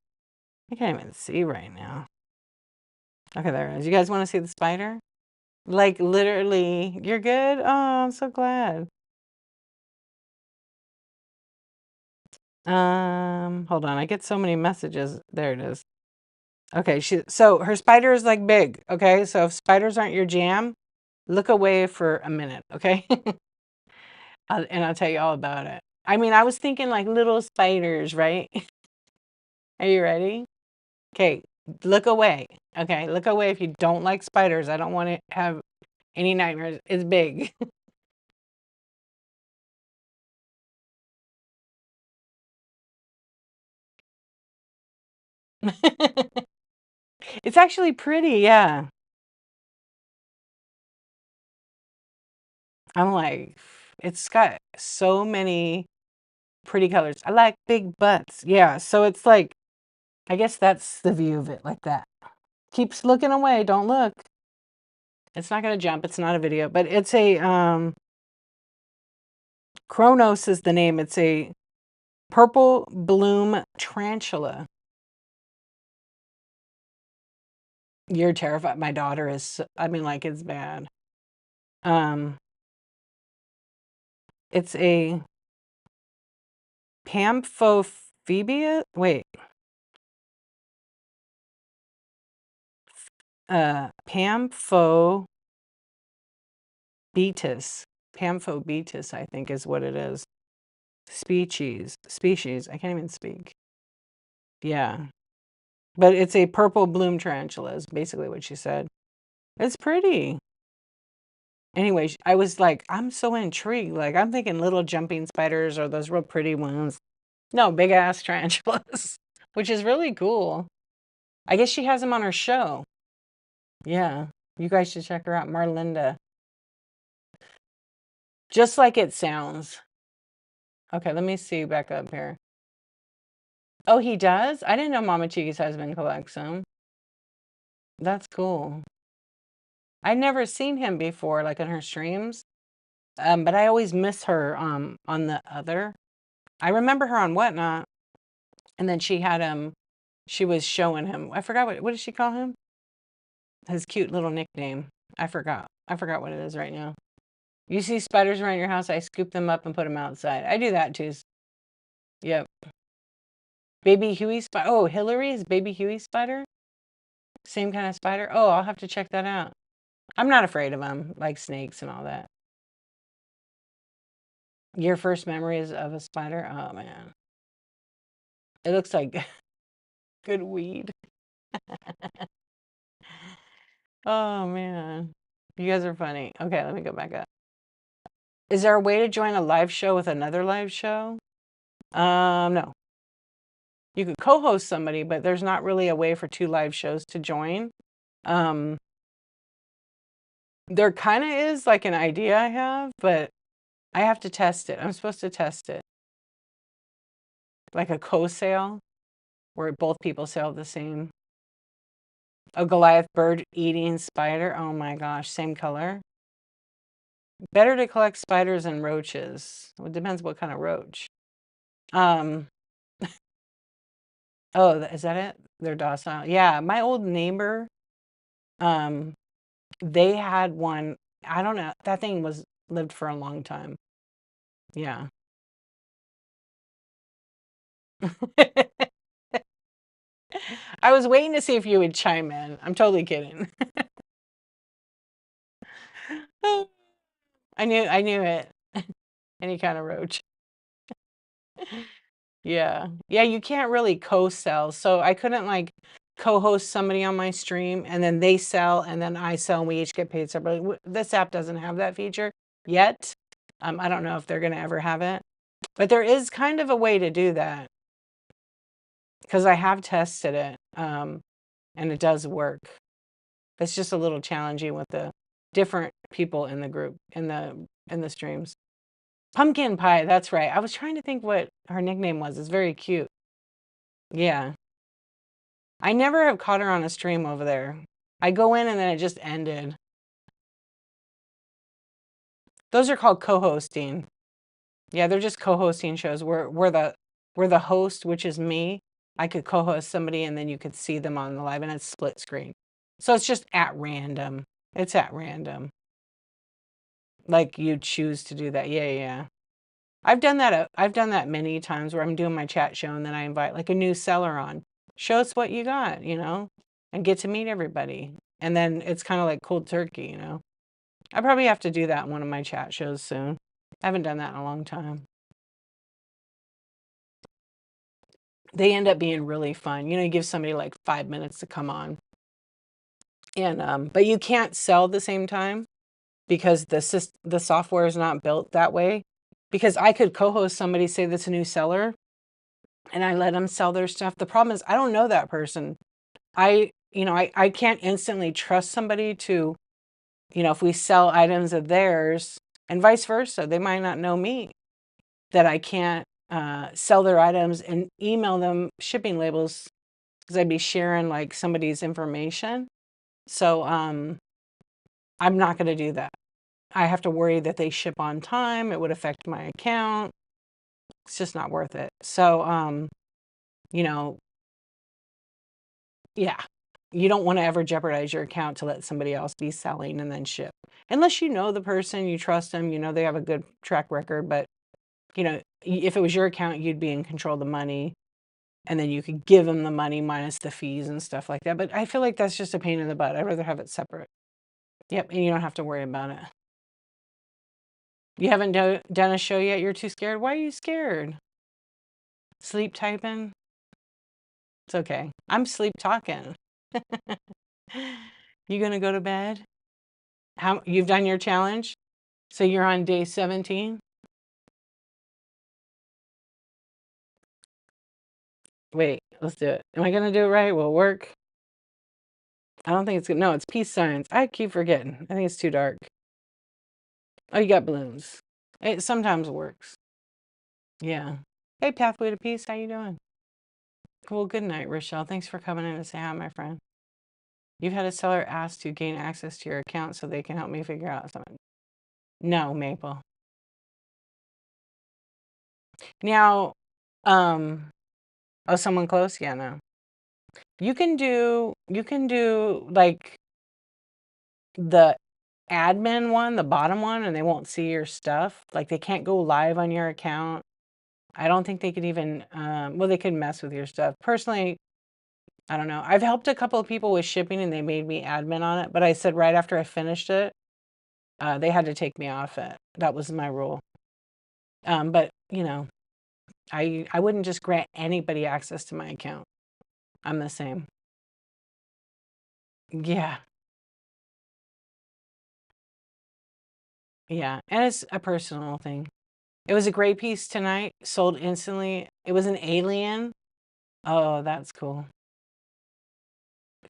[SPEAKER 1] I can't even see right now. Okay, there it is. You guys want to see the spider? Like literally, you're good? Oh, I'm so glad. Hold on, I get so many messages. There it is. Okay, so her spider is like big, okay? So if spiders aren't your jam, look away for a minute, okay? And I'll tell you all about it. I mean, I was thinking like little spiders, right? Are you ready? Okay, look away. Okay, look away if you don't like spiders. I don't want to have any nightmares. It's big. It's actually pretty, yeah. I'm like, it's got so many pretty colors. I like big butts. Yeah, so it's like, I guess that's the view of it, like that. Keeps looking away, don't look. It's not gonna jump, it's not a video, but it's a Kronos is the name. It's a purple bloom tarantula. You're terrified. My daughter is, I mean, like it's bad. Um, it's a Pamphophobia. Wait, Pamphobetus. Pamphobetus, I think is what it is. Species. I can't even speak. Yeah, but it's a purple bloom tarantula. Is basically what she said. It's pretty. Anyway, I was like, I'm so intrigued. Like, I'm thinking little jumping spiders or those real pretty ones. No, big ass tarantulas, which is really cool. I guess she has them on her show. Yeah, you guys should check her out, Marlinda. Just like it sounds. Okay, let me see back up here. Oh, he does? I didn't know Mama Chiqui's husband collects them. That's cool. I'd never seen him before, like on her streams. But I always miss her on the other. I remember her on Whatnot, and then she had she was showing him. I forgot what did she call him? His cute little nickname. I forgot. I forgot what it is right now. You see spiders around your house, I scoop them up and put them outside. I do that too. Yep. Baby Huey spider. Oh, Hillary's baby Huey spider? Same kind of spider? Oh, I'll have to check that out. I'm not afraid of them, like snakes and all that. Your first memories of a spider? Oh, man. It looks like good weed. Oh, man. You guys are funny. Okay, let me go back up. Is there a way to join a live show with another live show? No. You could co-host somebody, but there's not really a way for two live shows to join. There kind of is like an idea I have, but I have to test it. I'm supposed to test it. Like a co-sale where both people sell the same. A Goliath bird eating spider. Oh my gosh, same color. Better to collect spiders than roaches. Well, it depends what kind of roach. Oh, is that it? They're docile. Yeah, my old neighbor, they had one. I don't know. That thing lived for a long time. Yeah. I was waiting to see if you would chime in. I'm totally kidding. I knew it. Any kind of roach. Yeah. Yeah, you can't really co-sell. So I couldn't like co-host somebody on my stream and then they sell and then I sell and we each get paid separately. This app doesn't have that feature yet. I don't know if they're going to ever have it. But there is kind of a way to do that because I have tested it and it does work. It's just a little challenging with the different people in the group, in the streams. Pumpkin pie, that's right. I was trying to think what her nickname was. It's very cute. Yeah. I never have caught her on a stream over there. I go in and then it just ended. Those are called co-hosting. Yeah, they're just co-hosting shows. We're the host, which is me. I could co-host somebody and then you could see them on the live and it's split screen. So it's just at random. It's at random. Like you choose to do that. Yeah, yeah. I've done that. I've done that many times where I'm doing my chat show and then I invite like a new seller on. Show us what you got, and get to meet everybody. And then it's kind of like cold turkey, I probably have to do that in one of my chat shows soon. I haven't done that in a long time. They end up being really fun. You give somebody like 5 minutes to come on. And but you can't sell at the same time because the software is not built that way. Because I could co-host somebody, say that's a new seller, and I let them sell their stuff. The problem is I don't know that person. I can't instantly trust somebody to, if we sell items of theirs and vice versa, they might not know me, that I can't sell their items and email them shipping labels because I'd be sharing like somebody's information. So I'm not going to do that. I have to worry that they ship on time. It would affect my account. It's just not worth it. So, yeah, you don't want to ever jeopardize your account to let somebody else be selling and then ship. Unless you know the person, you trust them, they have a good track record. But, if it was your account, you'd be in control of the money. And then you could give them the money minus the fees and stuff like that. But I feel like that's just a pain in the butt. I'd rather have it separate. Yep, and you don't have to worry about it. You haven't done a show yet? You're too scared? Why are you scared? Sleep typing? It's okay. I'm sleep talking. You gonna go to bed? You've done your challenge? So you're on day 17? Wait, let's do it. Am I gonna do it right? Will it work? I don't think it's good. No, it's peace signs. I keep forgetting. I think it's too dark. Oh, you got balloons. It sometimes works. Yeah. Hey, Pathway to Peace, how you doing? Cool, good night, Rochelle. Thanks for coming in to say hi, my friend. You've had a seller ask to gain access to your account so they can help me figure out something. No, Maple. Now, oh, someone close? Yeah, no. You can do like the admin one, the bottom one, and they won't see your stuff. Like they can't go live on your account. I don't think they could even, well, they could mess with your stuff. Personally, I don't know. I've helped a couple of people with shipping and they made me admin on it, but I said right after I finished it, they had to take me off it. That was my rule. But I wouldn't just grant anybody access to my account. I'm the same. Yeah. Yeah. And it's a personal thing. It was a great piece tonight. Sold instantly. It was an alien. Oh, that's cool.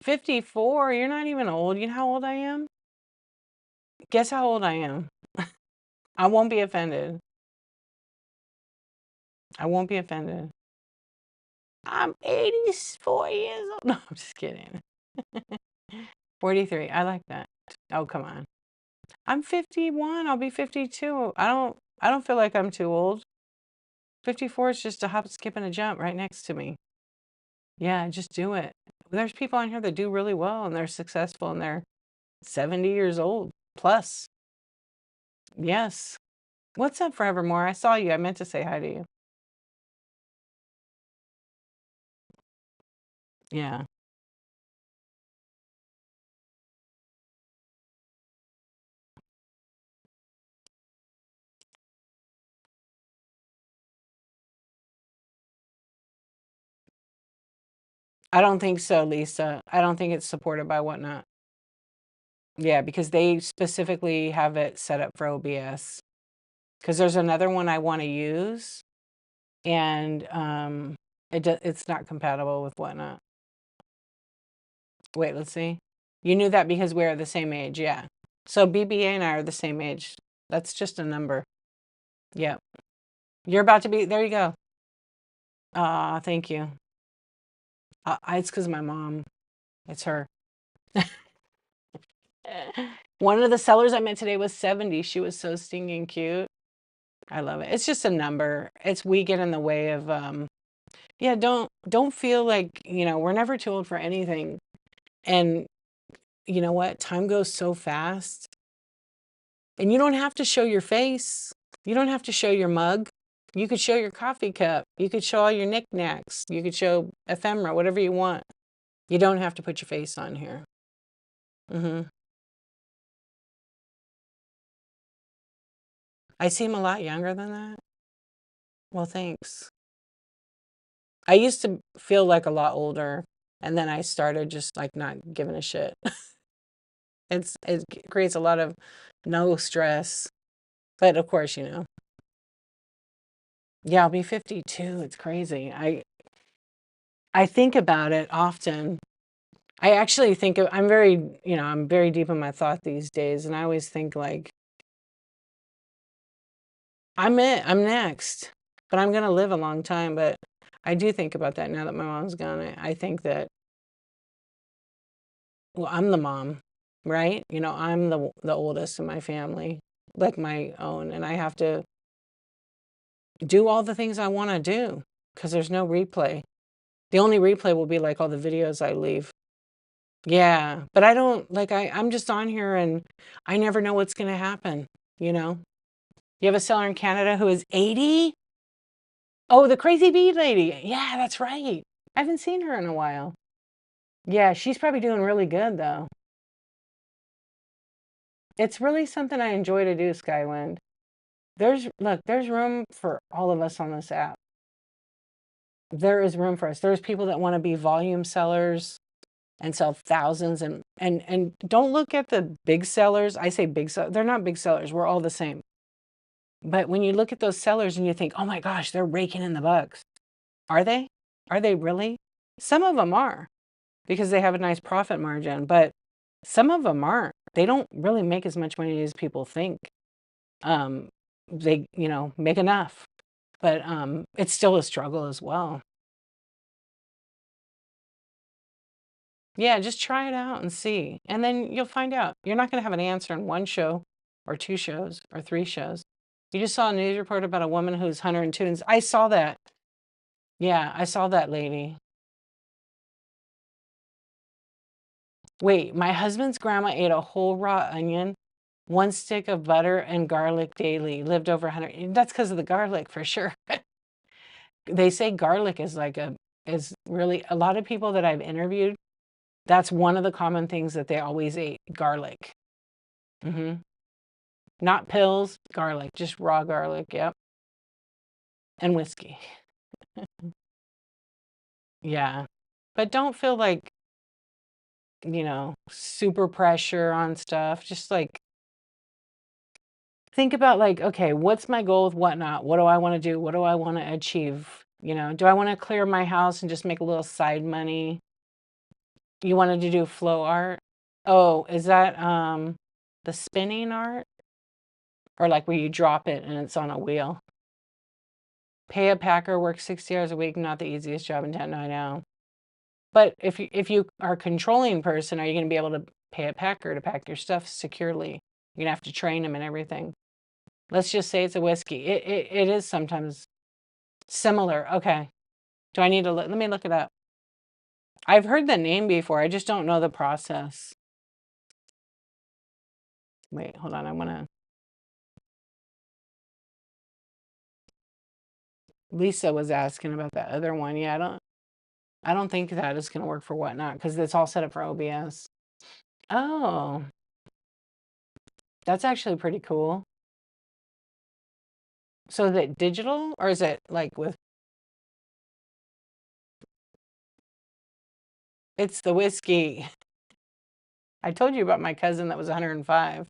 [SPEAKER 1] 54? You're not even old. You know how old I am? Guess how old I am. I won't be offended. I won't be offended. I'm 84 years old. No, I'm just kidding. 43. I like that. Oh, come on. I'm 51. I'll be 52. I don't feel like I'm too old. 54 is just a hop, skip, and a jump right next to me. Yeah, just do it. There's people on here that do really well and they're successful and they're 70 years old plus. Yes. What's up, Forevermore? I saw you. I meant to say hi to you. Yeah. I don't think so, Lisa. I don't think it's supported by Whatnot. Yeah, because they specifically have it set up for OBS. Because there's another one I want to use, and it's not compatible with Whatnot. Wait, let's see. You knew that because we're the same age, yeah. So BBA and I are the same age. That's just a number. Yep. You're about to be, there you go. Thank you. It's because my mom, it's her. One of the sellers I met today was 70. She was so stinging cute. I love it. It's just a number. We get in the way of, yeah, don't feel like, we're never too old for anything. And you know what? Time goes so fast. And you don't have to show your face. You don't have to show your mug. You could show your coffee cup. You could show all your knickknacks. You could show ephemera, whatever you want. You don't have to put your face on here. I seem a lot younger than that. Well, thanks. I used to feel like a lot older, and then I started just like not giving a shit. It creates a lot of no stress. But of course, yeah, I'll be 52. It's crazy. I think about it often. I actually think I'm I'm very deep in my thought these days, and I always think like I'm next, but I'm gonna live a long time. But I do think about that now that my mom's gone. I think that, well, I'm the mom, right? I'm the oldest in my family, like my own, and I have to do all the things I want to do because there's no replay. The only replay will be like all the videos I leave. Yeah, but I don't like I'm just on here and I never know what's going to happen, you know? You have a seller in Canada who is 80? Oh, the crazy bee lady. Yeah, that's right. I haven't seen her in a while. Yeah, she's probably doing really good though. It's really something I enjoy to do, Skywind. There's room for all of us on this app. There is room for us. There's people that want to be volume sellers and sell thousands and don't look at the big sellers. I say big sellers. They're not big sellers. We're all the same. But when you look at those sellers and you think, oh my gosh, they're raking in the bucks. Are they? Are they really? Some of them are because they have a nice profit margin, but some of them aren't. They don't really make as much money as people think. They, make enough, but it's still a struggle as well. Yeah, just try it out and see. And then you'll find out. You're not going to have an answer in one show or two shows or three shows. You just saw a news report about a woman who's 102. And I saw that. Yeah, I saw that lady. Wait, my husband's grandma ate a whole raw onion, one stick of butter, and garlic daily. Lived over 100. That's because of the garlic for sure. They say garlic is really, a lot of people that I've interviewed, that's one of the common things that they always ate, garlic. Not pills, garlic, just raw garlic, yep. And whiskey. Yeah. But don't feel like, super pressure on stuff. Just like think about like, okay, what's my goal with whatnot? What do I want to do? What do I want to achieve? Do I want to clear my house and just make a little side money? You wanted to do flow art? Oh, is that the spinning art? Or like where you drop it and it's on a wheel? Pay a packer, work 60 hours a week, not the easiest job in town, I know. But if you are a controlling person, are you going to be able to pay a packer to pack your stuff securely? You're going to have to train them and everything. Let's just say it's a whiskey. It is sometimes similar. Okay. Do I need to let me look it up? I've heard the name before. I just don't know the process. Wait, hold on. I want to. Lisa was asking about that other one. Yeah, I don't think that is going to work for whatnot because it's all set up for OBS. Oh, that's actually pretty cool. So is it digital or is it like with? It's the whiskey. I told you about my cousin that was 105.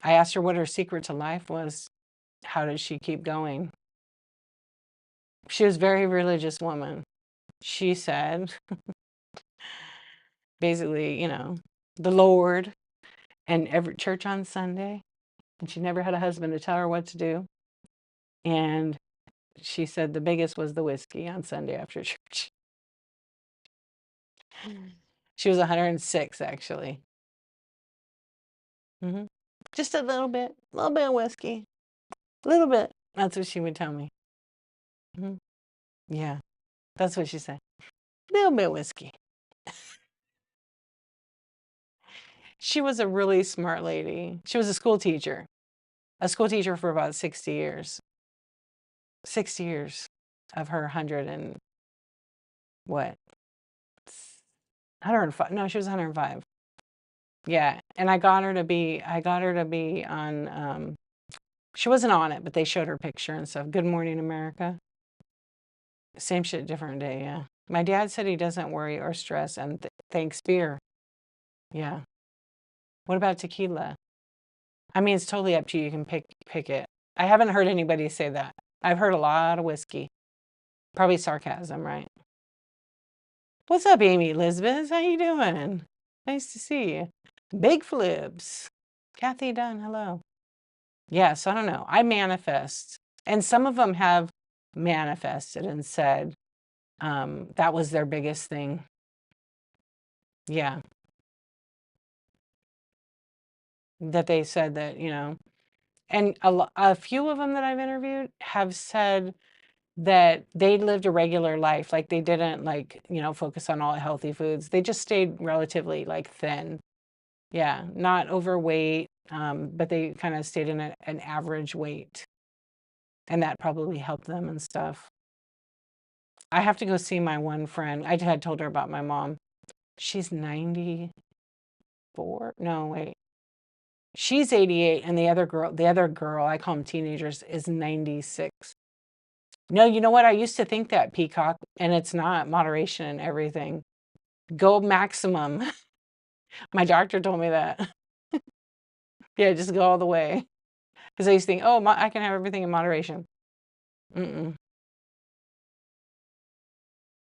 [SPEAKER 1] I asked her what her secret to life was. How did she keep going? She was a very religious woman. She said, basically, the Lord and every church on Sunday. And she never had a husband to tell her what to do. And she said the biggest was the whiskey on Sunday after church. She was 106, actually. hmm Just a little bit of whiskey, a little bit. That's what she would tell me. hmm Yeah, that's what she said. A little bit of whiskey. She was a really smart lady. She was a school teacher for about 60 years. 60 years of her 100 and what? 105. No, she was 105. Yeah, and I got her to be on, she wasn't on it, but they showed her picture and stuff. Good Morning America. Same shit, different day, yeah. My dad said he doesn't worry or stress and thanks beer. Yeah. What about tequila? I mean, it's totally up to you. You can pick it. I haven't heard anybody say that. I've heard a lot of whiskey. Probably sarcasm, right? What's up, Amy Elizabeth? How you doing? Nice to see you. Big flips. Kathy Dunn, hello. Yes, I don't know. I manifest. And some of them have manifested and said that was their biggest thing. Yeah. That they said that, and a few of them that I've interviewed have said that they lived a regular life. Like they didn't focus on all healthy foods. They just stayed relatively like thin. Yeah. Not overweight. But they kind of stayed in an average weight. And that probably helped them and stuff. I have to go see my one friend. I had told her about my mom. She's 94. No, wait. She's 88, and the other girl, I call them teenagers, is 96. No, you know what? I used to think that, Peacock, and it's not. Moderation and everything. Go maximum. My doctor told me that. Yeah, just go all the way. Because I used to think, oh, I can have everything in moderation. Mm-mm.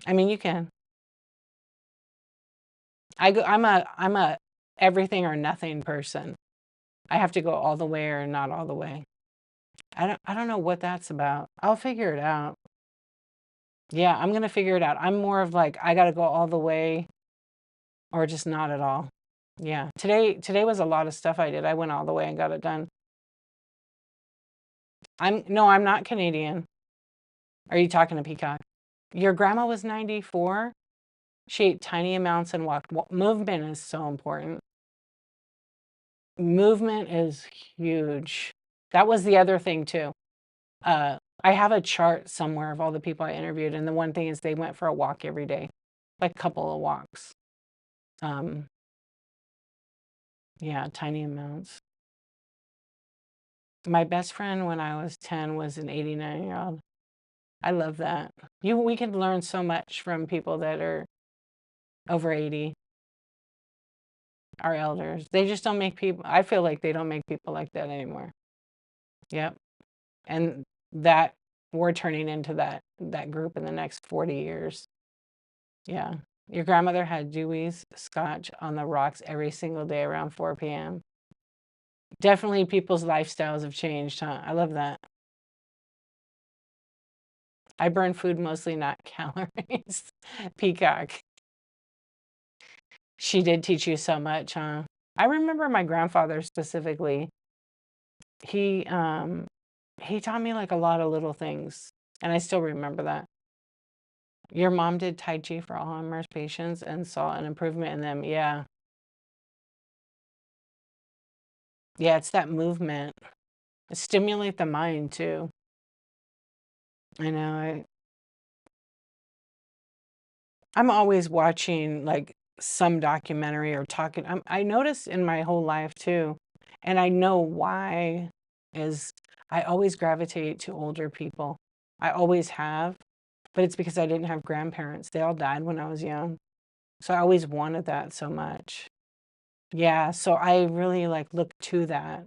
[SPEAKER 1] I mean, you can. I'm a everything or nothing person. I have to go all the way or not all the way. I don't know what that's about. I'll figure it out. Yeah, I'm gonna figure it out. I'm more of like I gotta go all the way or just not at all. Yeah. Today was a lot of stuff I did. I went all the way and got it done. I'm not Canadian. Are you talking to Peacock? Your grandma was 94. She ate tiny amounts and walked. Movement is so important. Movement is huge. That was the other thing too. I have a chart somewhere of all the people I interviewed, and the one thing is they went for a walk every day, like a couple of walks. Yeah, tiny amounts. My best friend when I was 10 was an 89-year-old. I love that. We can learn so much from people that are over 80, our elders. They just don't make people, I feel like they don't make people like that anymore. Yep. And that we're turning into that group in the next 40 years. Yeah. Your grandmother had Dewey's scotch on the rocks every single day around 4 p.m. Definitely people's lifestyles have changed, huh? I love that. I burn food mostly, not calories. Peacock. She did teach you so much, huh? I remember my grandfather specifically. He taught me like a lot of little things, and I still remember that. Your mom did Tai Chi for Alzheimer's patients and saw an improvement in them. Yeah. Yeah, it's that movement. It stimulate the mind too. I know. I'm always watching like some documentary or talking. I noticed in my whole life too, and I know why is I always gravitate to older people. I always have, but it's because I didn't have grandparents. They all died when I was young. So I always wanted that so much. Yeah, so I really like look to that.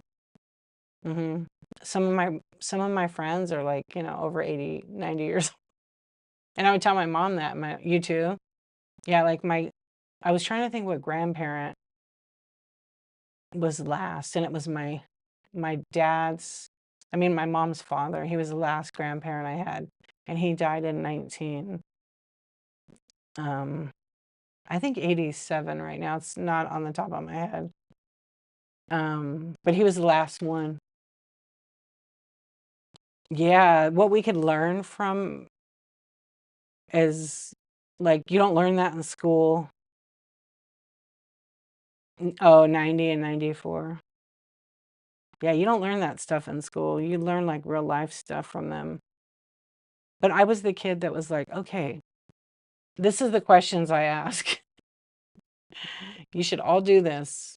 [SPEAKER 1] hmm Some of my friends are like, over 80, 90 years old. And I would tell my mom that, you too? Yeah, like I was trying to think what grandparent was last, and it was my dad's, I mean my mom's father. He was the last grandparent I had, and he died in 19 um I think 87 right now. It's not on the top of my head. But he was the last one. Yeah, what we could learn from is like you don't learn that in school. Oh, 90 and 94. Yeah, you don't learn that stuff in school. You learn like real life stuff from them. But I was the kid that was like, okay, this is the questions I ask. You should all do this.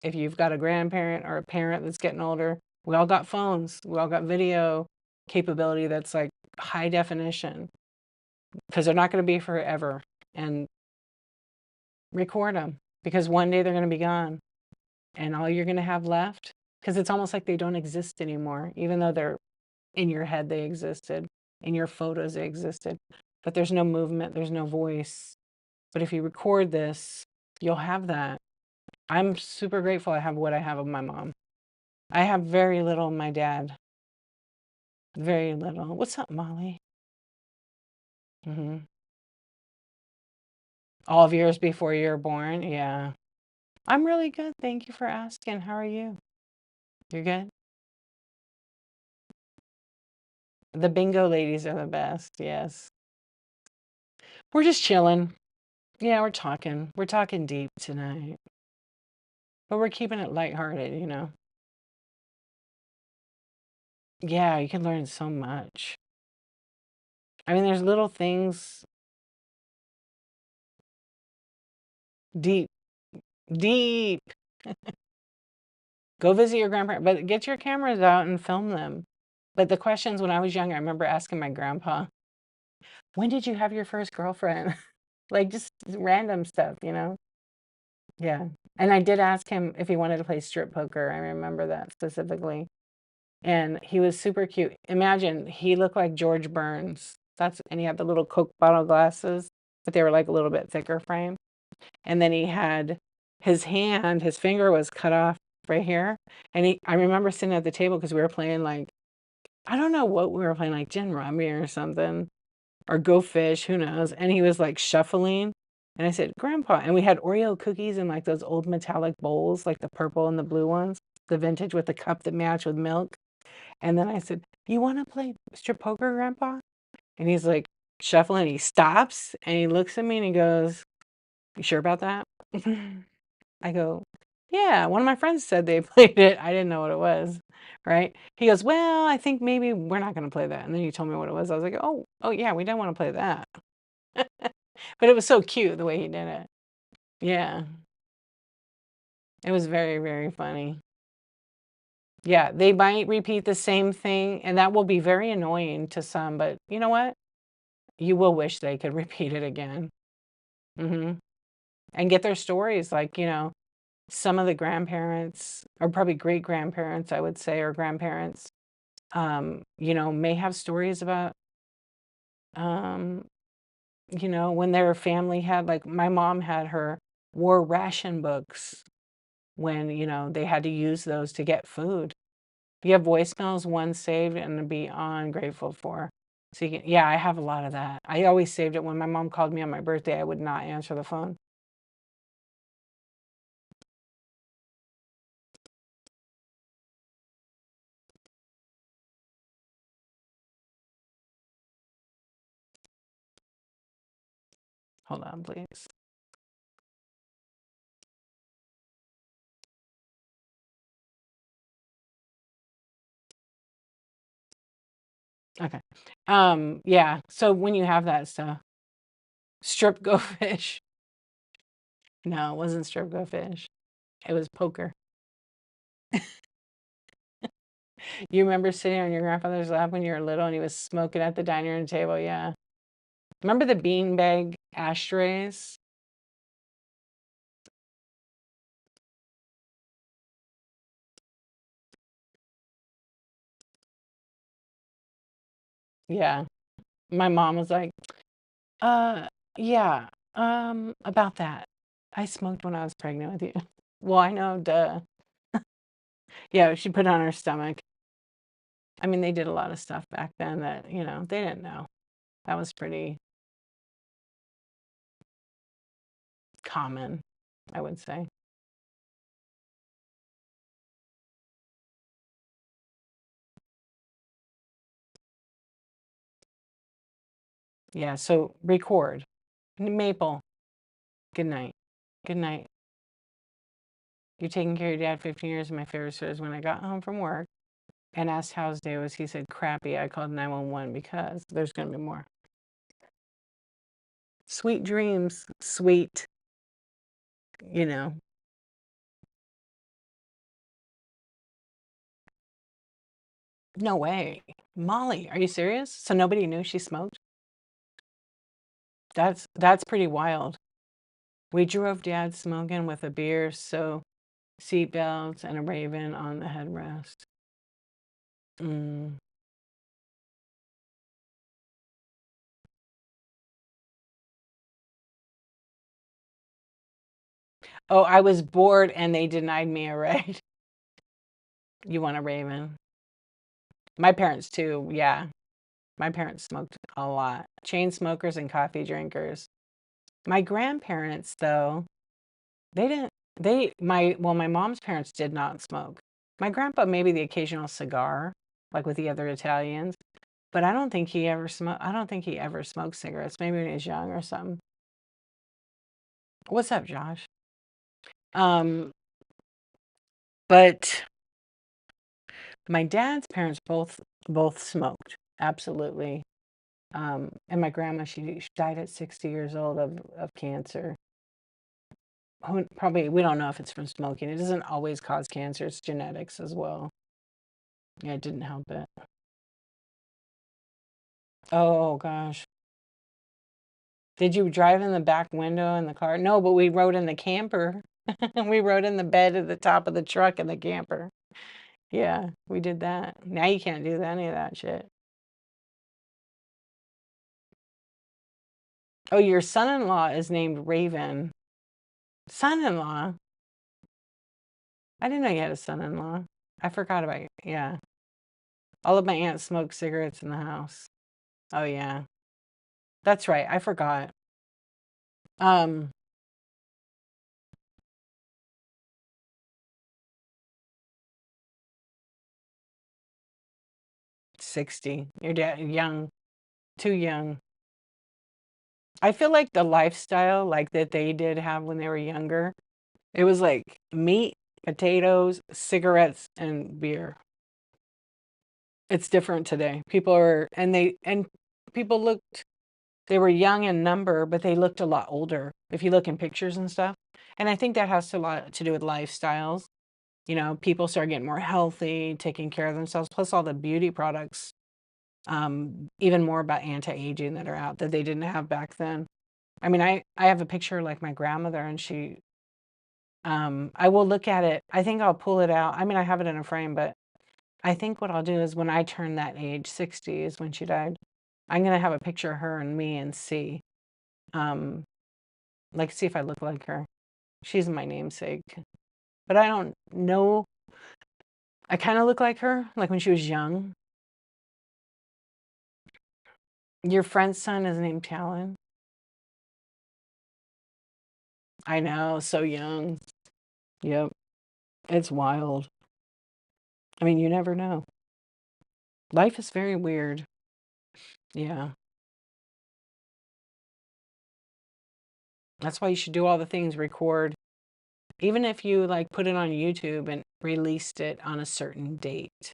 [SPEAKER 1] If you've got a grandparent or a parent that's getting older, we all got phones. We all got video capability that's like high definition because they're not going to be forever. And record them because one day they're going to be gone. And all you're going to have left, because it's almost like they don't exist anymore, even though they're in your head, they existed, in your photos, they existed. But there's no movement, there's no voice. But if you record this, you'll have that. I'm super grateful I have what I have of my mom. I have very little of my dad. Very little. What's up, Molly? All of yours before you were born? Yeah. I'm really good. Thank you for asking. How are you? You're good? The bingo ladies are the best. Yes. We're just chilling. Yeah, we're talking. We're talking deep tonight. But we're keeping it lighthearted, you know. Yeah, you can learn so much. I mean, there's little things deep, deep. Go visit your grandparents, but get your cameras out and film them. But the questions when I was young, I remember asking my grandpa, when did you have your first girlfriend? Like just random stuff, you know? Yeah. And I did ask him if he wanted to play strip poker. I remember that specifically. And he was super cute. Imagine he looked like George Burns. And he had the little Coke bottle glasses, but they were like a little bit thicker frame. And then he had his finger was cut off right here. And I remember sitting at the table because we were playing like, I don't know what we were playing, like gin rummy or something, or Go Fish, who knows? And he was like shuffling. And I said, Grandpa, and we had Oreo cookies in like those old metallic bowls, like the purple and the blue ones, the vintage with the cup that matched with milk. And then I said, you want to play strip poker, Grandpa? And he's like shuffling. He stops and he looks at me and he goes, you sure about that? I go, yeah, one of my friends said they played it. I didn't know what it was, right? He goes, well, I think maybe we're not going to play that. And then he told me what it was. I was like, oh, yeah, we don't want to play that. But it was so cute the way he did it. Yeah, it was very, very funny. Yeah, they might repeat the same thing, and that will be very annoying to some, but you know what? You will wish they could repeat it again. And get their stories, like, you know, some of the grandparents, or probably great-grandparents, I would say, or grandparents, you know, may have stories about, um, you know, when their family had, like, my mom had her war ration books when, you know, they had to use those to get food. You have voicemails, one saved and to be on grateful for. So you can, yeah, I have a lot of that. I always saved it. When my mom called me on my birthday, I would not answer the phone. Hold on, please. Okay. Yeah. So when you have that stuff, strip go fish. No, it wasn't strip go fish. It was poker. You remember sitting on your grandfather's lap when you were little and he was smoking at the dining room table? Yeah. Remember the beanbag ashtrays? Yeah. My mom was like, uh, yeah, about that. I smoked when I was pregnant with you. Well, I know, duh. Yeah, she put it on her stomach. I mean, they did a lot of stuff back then that, they didn't know. That was pretty common, I would say. Yeah, so record. Maple, good night. Good night. You're taking care of your dad 15 years. My favorite story is when I got home from work and asked how his day was. He said, crappy. I called 911 because there's going to be more. Sweet dreams. Sweet, you know. No way. Molly, are you serious? So nobody knew she smoked? That's pretty wild. We drove dad smoking with a beer, so seat belts and a raven on the headrest. Mm. Oh, I was bored and they denied me a ride. You want a raven? My parents too, yeah. My parents smoked a lot. Chain smokers and coffee drinkers. My grandparents, though, they didn't, my mom's parents did not smoke. My grandpa, maybe the occasional cigar, like with the other Italians, but I don't think he ever smoked cigarettes, maybe when he was young or something. What's up, Josh? Um, but my dad's parents both smoked, absolutely. And my grandma, she died at 60 years old of cancer. Probably, we don't know if it's from smoking. It doesn't always cause cancer. It's genetics as well. Yeah, it didn't help it. Oh gosh. Did you drive in the back window in the car? No, but we rode in the camper. We rode in the bed at the top of the truck in the camper. Yeah, we did that. Now you can't do any of that shit. Oh, your son-in-law is named Raven. Son-in-law? I didn't know you had a son-in-law. I forgot about you. Yeah. All of my aunts smoke cigarettes in the house. Oh yeah. That's right. I forgot. Um, 60. Your dad young, too young. I feel like the lifestyle like that they did have when they were younger, it was like meat, potatoes, cigarettes, and beer. It's different today. People looked they were young in number, but they looked a lot older if you look in pictures and stuff. And I think that has a lot to do with lifestyles. People start getting more healthy, taking care of themselves, plus all the beauty products, even more about anti-aging that are out that they didn't have back then. I mean, I have a picture like my grandmother and I will look at it. I think I'll pull it out. I mean, I have it in a frame, but I think what I'll do is when I turn that age, 60 is when she died, I'm gonna have a picture of her and me and see, um, like see if I look like her. She's my namesake, but I don't know. I kind of look like her, like when she was young. Your friend's son is named Talon. I know, so young. Yep, it's wild. I mean, you never know. Life is very weird. Yeah, that's why you should do all the things, record. Even if you like put it on YouTube and released it on a certain date,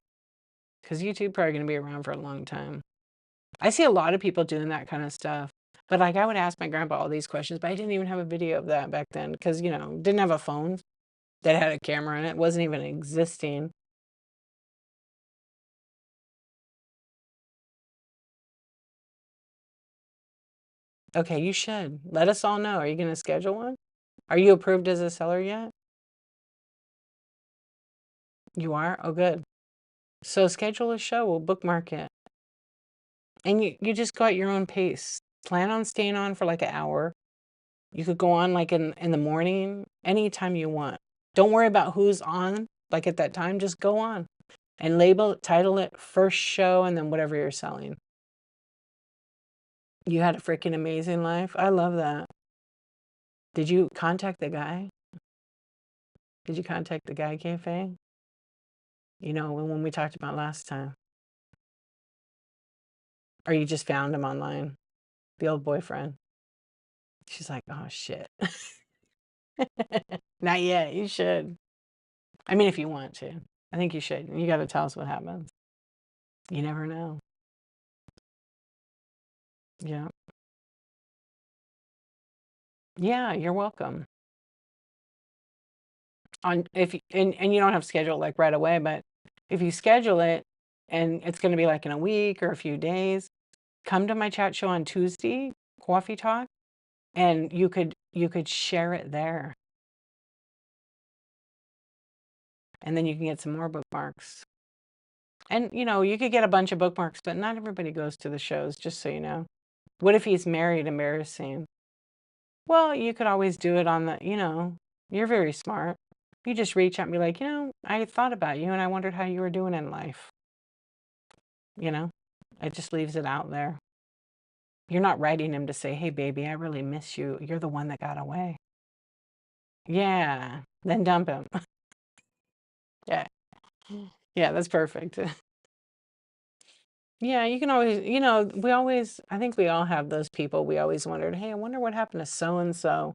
[SPEAKER 1] because YouTube probably going to be around for a long time. I see a lot of people doing that kind of stuff. But like I would ask my grandpa all these questions, but I didn't even have a video of that back then because, didn't have a phone that had a camera in it. It wasn't even existing. Okay, you should. Let us all know. Are you going to schedule one? Are you approved as a seller yet? You are? Oh, good. So schedule a show. We'll bookmark it. And you just go at your own pace. Plan on staying on for like an hour. You could go on like in the morning, anytime you want. Don't worry about who's on, like at that time, just go on and title it first show and then whatever you're selling. You had a freaking amazing life. I love that. Did you contact the guy? Did you contact the guy, Cafe? You know, when we talked about last time. Or you just found him online? The old boyfriend. She's like, oh shit. Not yet. You should. I mean, if you want to. I think you should. You got to tell us what happens. You never know. Yeah. Yeah, you're welcome. If and you don't have to schedule it like right away, but if you schedule it and it's going to be like in a week or a few days, come to my chat show on Tuesday, Coffee Talk, and you could share it there. And then you can get some more bookmarks. And you could get a bunch of bookmarks, but not everybody goes to the shows, just so you know. What if he's married? Embarrassing. Well, you could always do it on you're very smart. You just reach out and be like, I thought about you and I wondered how you were doing in life. It just leaves it out there. You're not writing him to say, hey, baby, I really miss you. You're the one that got away. Yeah, then dump him. Yeah. Yeah, that's perfect. Yeah, you can always, I think we all have those people. We always wondered, hey, I wonder what happened to so and so.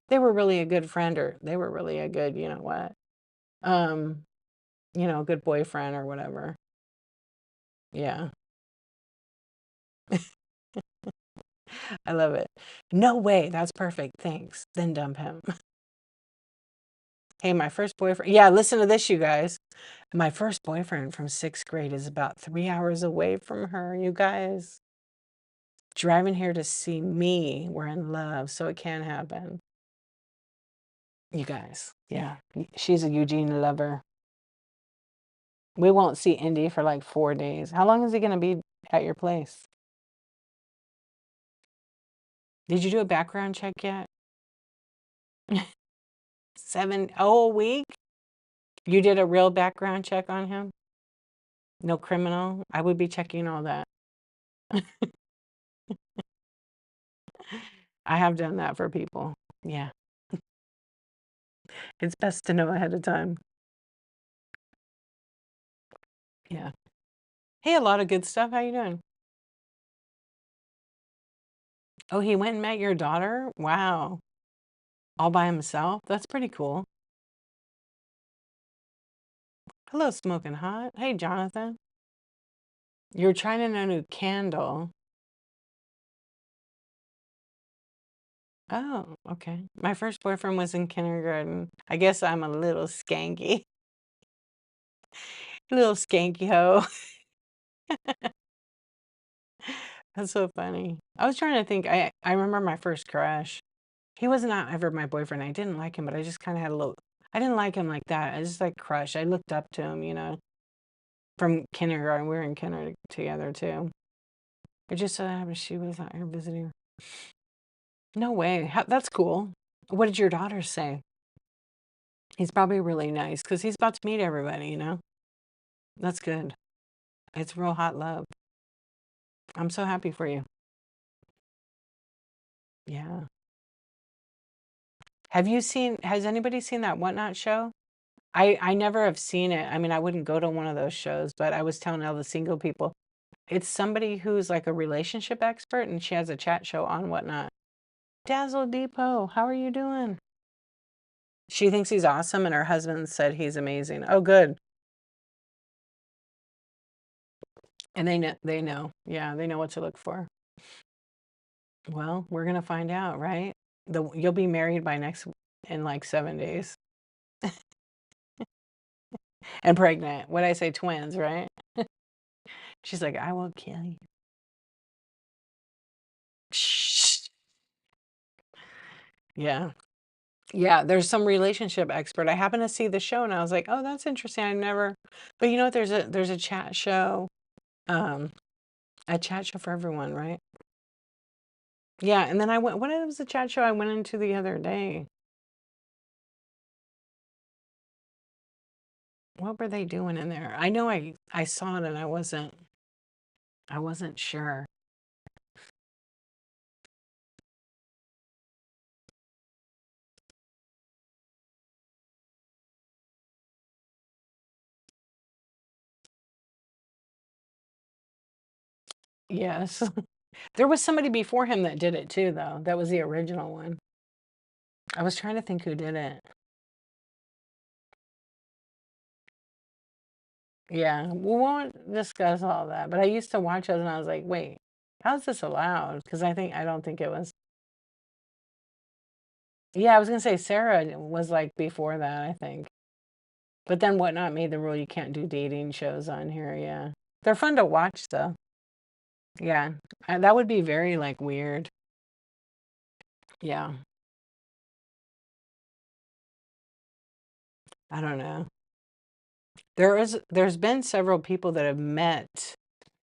[SPEAKER 1] They were really a good friend, or they were really a good, what, um, good boyfriend or whatever. Yeah, I love it. No way, that's perfect. Thanks. Then dump him. Hey, my first boyfriend. Yeah, listen to this, you guys. My first boyfriend from 6th grade is about 3 hours away from her, you guys. Driving here to see me. We're in love, so it can happen. You guys. Yeah. She's a Eugene lover. We won't see Indy for like 4 days. How long is he going to be at your place? Did you do a background check yet? 7 a week? You did a real background check on him? No criminal? I would be checking all that. I have done that for people. Yeah. It's best to know ahead of time. Yeah. Hey, a lot of good stuff. How you doing? Oh, he went and met your daughter? Wow. All by himself? That's pretty cool. Hello, Smoking Hot. Hey, Jonathan. You're trying a new candle. Oh, okay. My first boyfriend was in kindergarten. I guess I'm a little skanky. Little skanky hoe. That's so funny. I was trying to think. I remember my first crush. He was not ever my boyfriend. I didn't like him, but I just kind of had a little. I didn't like him like that. I just like crush. I looked up to him, from kindergarten. We were in kindergarten together too. It just so happened she was out here visiting. No way. That's cool. What did your daughter say? He's probably really nice because he's about to meet everybody. That's good. It's real hot love. I'm so happy for you. Yeah. Has anybody seen that Whatnot show? I never have seen it. I mean, I wouldn't go to one of those shows, but I was telling all the single people, it's somebody who's like a relationship expert and she has a chat show on Whatnot. Dazzle Depot, how are you doing? She thinks he's awesome and her husband said he's amazing. Oh, good. And they know. Yeah, they know what to look for. Well, we're gonna find out, right? You'll be married in like 7 days. And pregnant. What I say, twins, right? She's like, I will kill you. Shh. Yeah. Yeah, there's some relationship expert. I happened to see the show and I was like, oh, that's interesting. I never, but you know what? There's a chat show, um, a chat show for everyone, right? Yeah, and then I went, what was the chat show I went into the other day? What were they doing in there? I know I saw it and I wasn't sure. Yes. There was somebody before him that did it too, though. That was the original one. I was trying to think who did it. Yeah, we won't discuss all that. But I used to watch those and I was like, wait, how's this allowed? Because I don't think it was. Yeah, I was gonna say Sarah was like before that, I think. But then Whatnot made the rule you can't do dating shows on here. Yeah, they're fun to watch though. Yeah, that would be very like weird. Yeah, I don't know. There's been several people that have met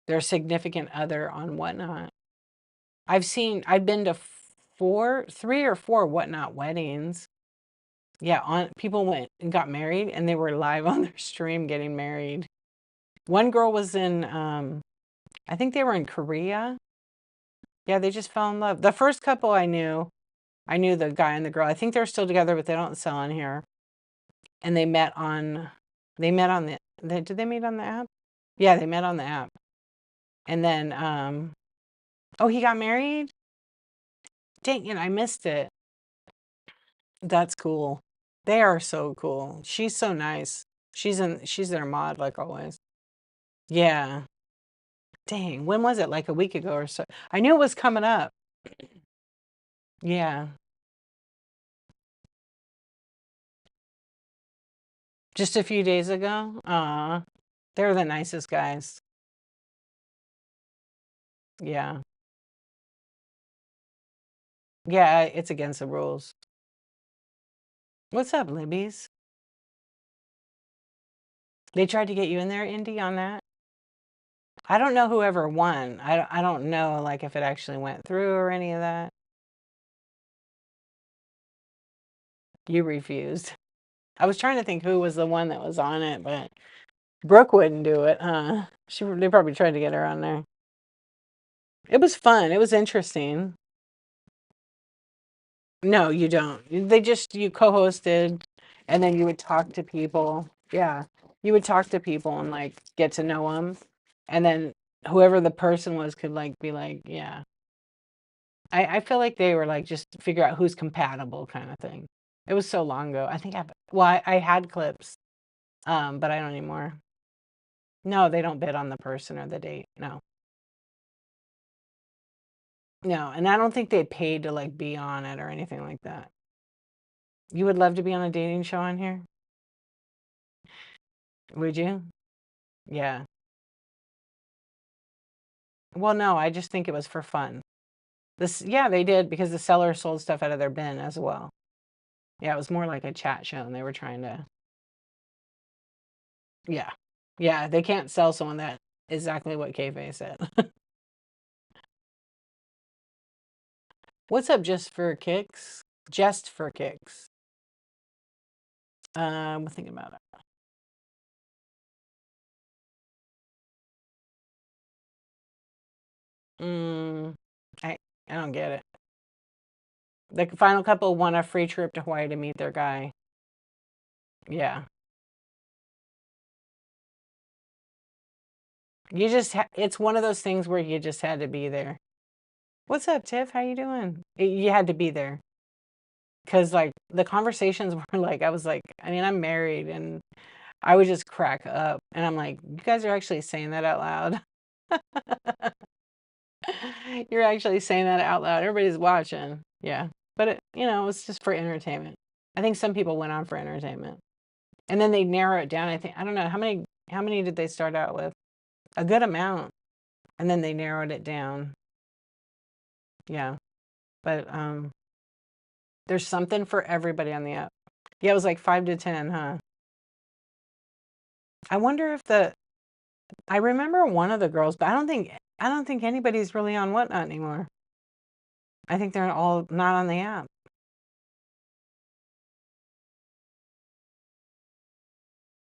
[SPEAKER 1] their significant other on Whatnot. I've been to three or four Whatnot weddings. Yeah, on people went and got married and they were live on their stream getting married. One girl was in I think they were in Korea. Yeah, they just fell in love. The first couple I knew the guy and the girl. I think they're still together, but they don't sell on here. And they met on did they meet on the app? Yeah, they met on the app. And then oh, he got married? Dang it, I missed it. That's cool. They are so cool. She's so nice. She's their mod like always. Yeah. Dang, when was it? Like a week ago or so. I knew it was coming up. Yeah. Just a few days ago. They're the nicest guys. Yeah. Yeah, it's against the rules. What's up, Libby's? They tried to get you in there, Indy, on that? I don't know whoever won. I don't know like if it actually went through or any of that. You refused. I was trying to think who was the one that was on it, but Brooke wouldn't do it, huh? They probably tried to get her on there. It was fun. It was interesting. No, you don't. You co-hosted and then you would talk to people. Yeah. You would talk to people and like get to know them. And then whoever the person was could like be like, yeah. I feel like they were like just figure out who's compatible kind of thing. It was so long ago. I had clips, but I don't anymore. No, they don't bid on the person or the date. No. No, and I don't think they paid to like be on it or anything like that. You would love to be on a dating show on here? Would you? Yeah. Well, no, I just think it was for fun. Yeah, they did because the seller sold stuff out of their bin as well. Yeah, it was more like a chat show and they were trying to, yeah. Yeah, they can't sell someone that exactly what Kayfabe said. What's up, Just for Kicks? Just for Kicks. I'm thinking about it. Mm, I don't get it. The final couple won a free trip to Hawaii to meet their guy. Yeah. It's one of those things where you just had to be there. What's up, Tiff? How you doing? You had to be there. Because like the conversations were like, I was like, I mean, I'm married and I would just crack up. And I'm like, you guys are actually saying that out loud. You're actually saying that out loud. Everybody's watching. Yeah. But it was just for entertainment. I think some people went on for entertainment. And then they narrow it down. I don't know how many did they start out with? A good amount. And then they narrowed it down. Yeah. But there's something for everybody on the app. Yeah, it was like 5 to 10, huh? I wonder if I remember one of the girls, but I don't think anybody's really on Whatnot anymore. I think they're all not on the app.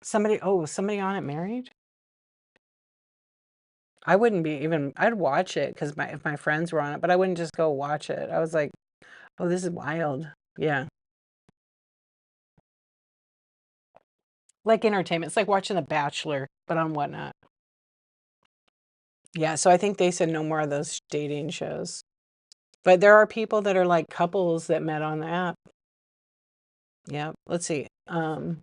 [SPEAKER 1] Somebody on it married? I wouldn't be even, I'd watch it because if my friends were on it, but I wouldn't just go watch it. I was like, oh, this is wild. Yeah. Like entertainment. It's like watching The Bachelor, but on Whatnot. Yeah, so I think they said no more of those dating shows. But there are people that are like couples that met on the app. Yeah, let's see. I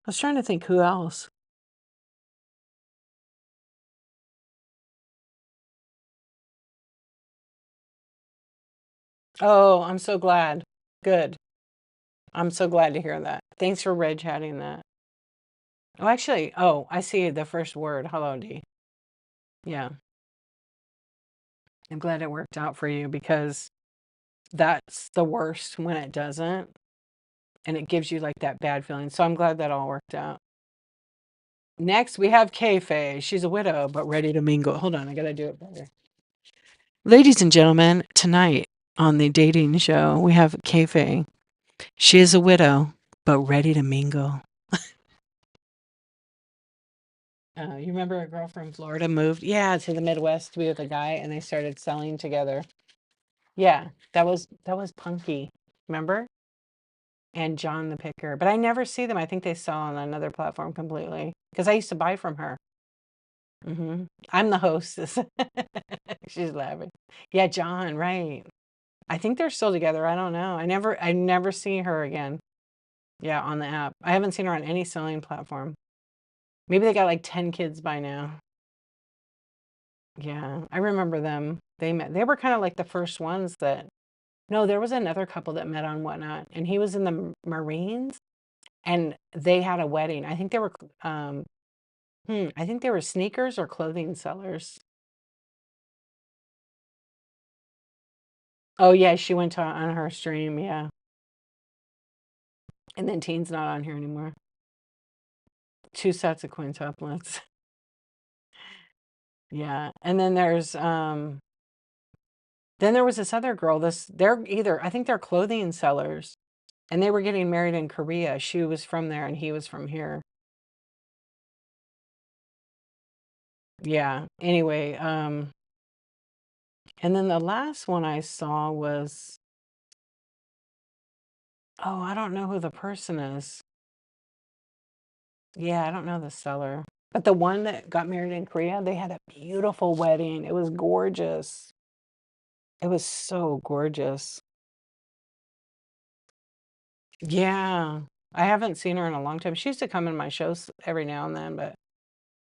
[SPEAKER 1] was trying to think who else. Oh, I'm so glad. Good. I'm so glad to hear that. Thanks for red chatting that. Oh, actually, I see the first word. Hello, D. Yeah, I'm glad it worked out for you because that's the worst when it doesn't and it gives you like that bad feeling. So I'm glad that all worked out. Next, we have Kayfaye. She's a widow, but ready to mingle. Hold on, I gotta do it better. Ladies and gentlemen, tonight on the dating show, we have Kayfaye. She is a widow, but ready to mingle. You remember a girl from Florida moved, yeah, to the Midwest to be with a guy, and they started selling together. Yeah, that was Punky. Remember? And John the Picker. But I never see them. I think they sell on another platform completely. Because I used to buy from her. I'm the hostess. She's laughing. Yeah, John, right. I think they're still together. I don't know. I never see her again. Yeah, on the app. I haven't seen her on any selling platform. Maybe they got like 10 kids by now. Yeah, I remember them. They were kind of like the first ones that, no, there was another couple that met on Whatnot, and he was in the Marines, and they had a wedding. I think they were, I think they were sneakers or clothing sellers. Oh yeah, she went to on her stream, yeah. And then Teen's not on here anymore. Two sets of quintuplets. Yeah. And then there was this other girl. They're either, I think they're clothing sellers, and they were getting married in Korea. She was from there and he was from here. Yeah. Anyway, and then the last one I saw was, oh, I don't know who the person is. Yeah, I don't know the seller. But the one that got married in Korea, they had a beautiful wedding. It was gorgeous. It was so gorgeous. Yeah. I haven't seen her in a long time. She used to come in my shows every now and then, but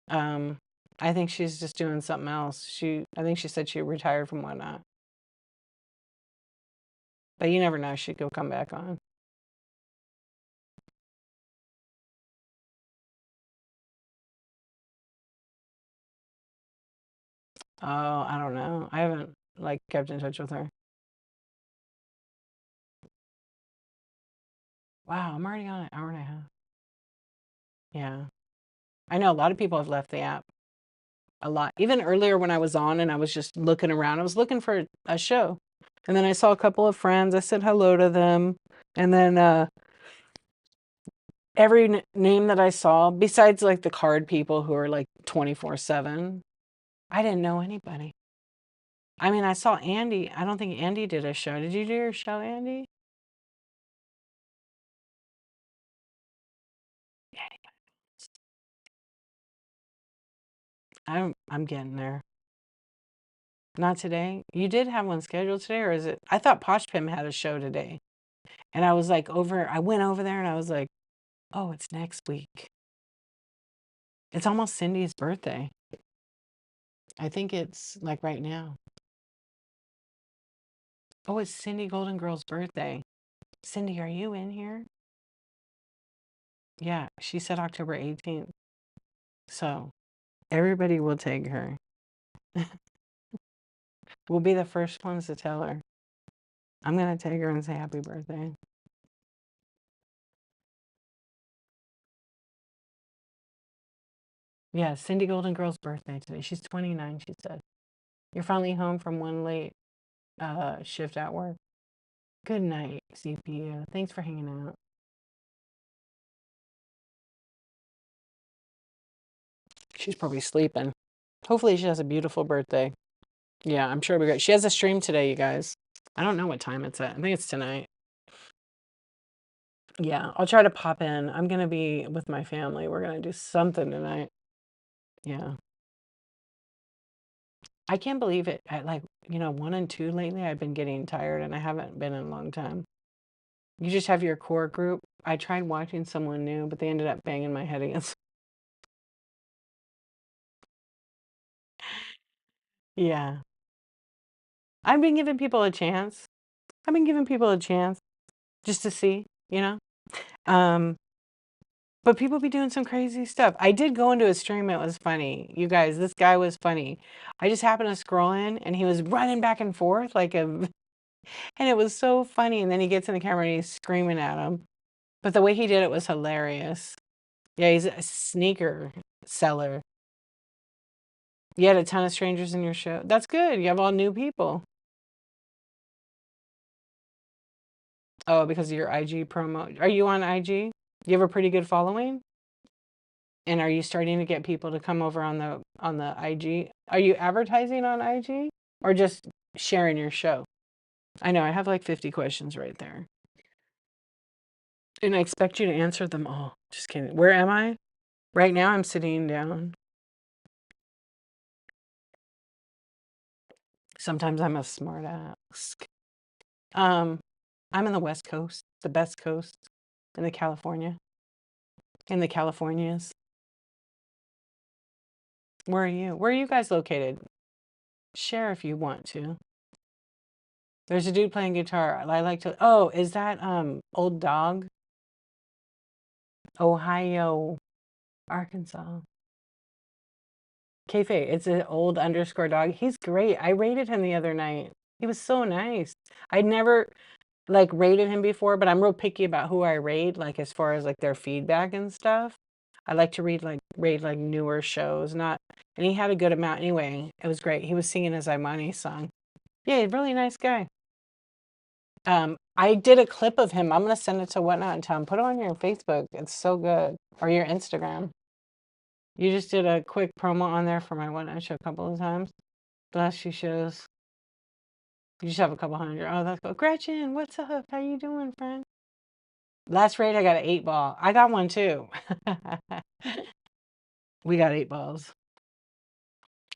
[SPEAKER 1] um I think she's just doing something else. I think she said she retired from Whatnot. But you never know, she could come back on. Oh, I don't know. I haven't like kept in touch with her. Wow, I'm already on an hour and a half. Yeah. I know a lot of people have left the app. A lot. Even earlier when I was on and I was just looking around, I was looking for a show. And then I saw a couple of friends. I said hello to them. And then every name that I saw, besides like the card people who are like 24/7, I didn't know anybody. I mean, I saw Andy. I don't think Andy did a show. Did you do your show, Andy? I'm getting there. Not today. You did have one scheduled today, or is it? I thought Posh Pim had a show today. And I was like I went over there and I was like, oh, it's next week. It's almost Cindy's birthday. I think it's like right now. Oh, it's Cindy Golden Girl's birthday. Cindy, are you in here? Yeah, she said October 18th. So everybody will take her. We'll be the first ones to tell her. I'm going to take her and say happy birthday. Yeah, Cindy Golden Girl's birthday today. She's 29, she said. You're finally home from one late. shift at work. Good night, CPU. Thanks for hanging out. She's probably sleeping. Hopefully she has a beautiful birthday. Yeah, I'm sure it'll be great. She has a stream today, you guys. I don't know what time it's at. I think it's tonight. Yeah, I'll try to pop in. I'm gonna be with my family. We're gonna do something tonight. Yeah. I can't believe it. At like, 1 and 2 lately, I've been getting tired and I haven't been in a long time. You just have your core group. I tried watching someone new, but they ended up banging my head against. Yeah. I've been giving people a chance. I've been giving people a chance just to see, you know? Um, but people be doing some crazy stuff. I did go into a stream, it was funny. You guys, this guy was funny. I just happened to scroll in and he was running back and forth like a and it was so funny. And then he gets in the camera and he's screaming at him. But the way he did it was hilarious. Yeah, he's a sneaker seller. You had a ton of strangers in your show. That's good. You have all new people. Oh, because of your IG promo. Are you on IG? You have a pretty good following? And are you starting to get people to come over on the IG? Are you advertising on IG or just sharing your show? I know I have like 50 questions right there. And I expect you to answer them all. Just kidding. Where am I? Right now I'm sitting down. Sometimes I'm a smart ass. I'm in the West Coast, the best coast in the California. In the Californias. Where are you? Where are you guys located? Share if you want to. There's a dude playing guitar. I like to. Oh, is that Old Dog? Ohio, Arkansas. Kayfabe. It's an old underscore dog. He's great. I rated him the other night. He was so nice. I'd never like rated him before, but I'm real picky about who I rate, like as far as like their feedback and stuff. I like to rate like newer shows, not and he had a good amount anyway. It was great. He was singing his Imani song. Yeah, really nice guy. I did a clip of him. I'm gonna send it to Whatnot and tell him, put it on your Facebook. It's so good. Or your Instagram. You just did a quick promo on there for my Whatnot show a couple of times. The last few shows. You just have a couple hundred. Oh, that's cool. Gretchen, what's up? How you doing, friend? Last raid, I got an 8-ball. I got one too. We got 8 balls.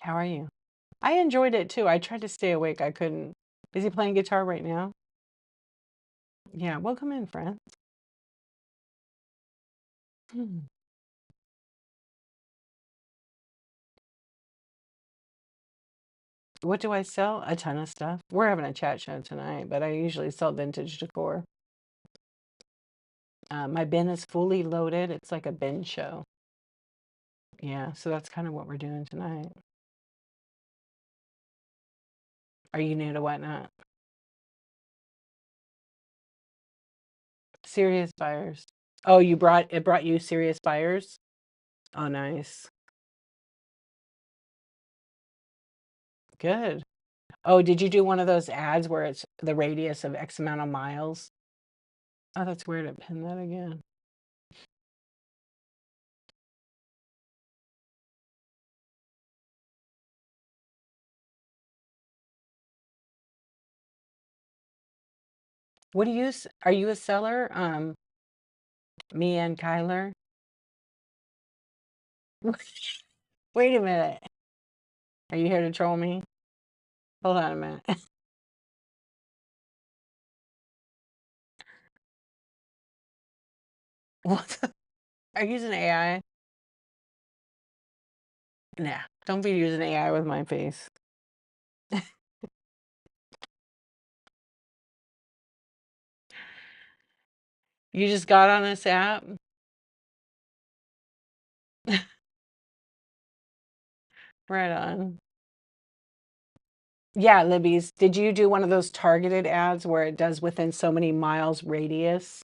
[SPEAKER 1] How are you? I enjoyed it too. I tried to stay awake. I couldn't. Is he playing guitar right now? Yeah, welcome in, friend. What do I sell? A ton of stuff. We're having a chat show tonight, but I usually sell vintage decor. My bin is fully loaded. It's like a bin show. Yeah, so that's kind of what we're doing tonight. Are you new to Whatnot? Serious buyers. Oh, it brought you serious buyers? Oh, nice. Good. Oh, did you do one of those ads where it's the radius of X amount of miles? Oh, that's weird. I pinned that again. What do you, are you a seller? Me and Kyler? Wait a minute. Are you here to troll me? Hold on a minute. What? Are you using AI? Nah, don't be using AI with my face. You just got on this app? Right on. Yeah, Libby's. Did you do one of those targeted ads where it does within so many miles radius?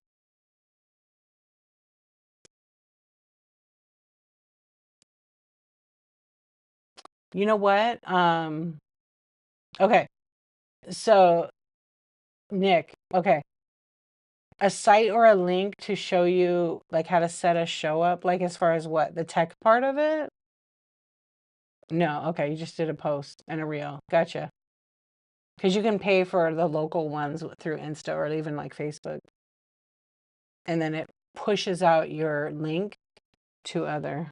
[SPEAKER 1] You know what? Okay. So, Nick, okay. A site or a link to show you like how to set a show up, like as far as what, the tech part of it? No, okay, you just did a post and a reel. Gotcha. Because you can pay for the local ones through Insta or even like Facebook. And then it pushes out your link to other.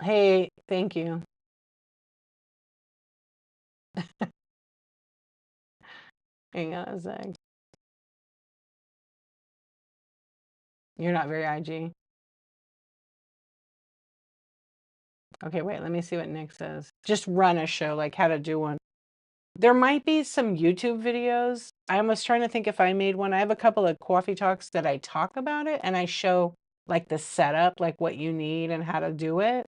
[SPEAKER 1] Hey, thank you. Hang on a sec. You're not very IG. Okay, wait, let me see what Nick says. Just run a show, like how to do one. There might be some YouTube videos. I was trying to think if I made one. I have a couple of coffee talks that I talk about it and I show like the setup, like what you need and how to do it.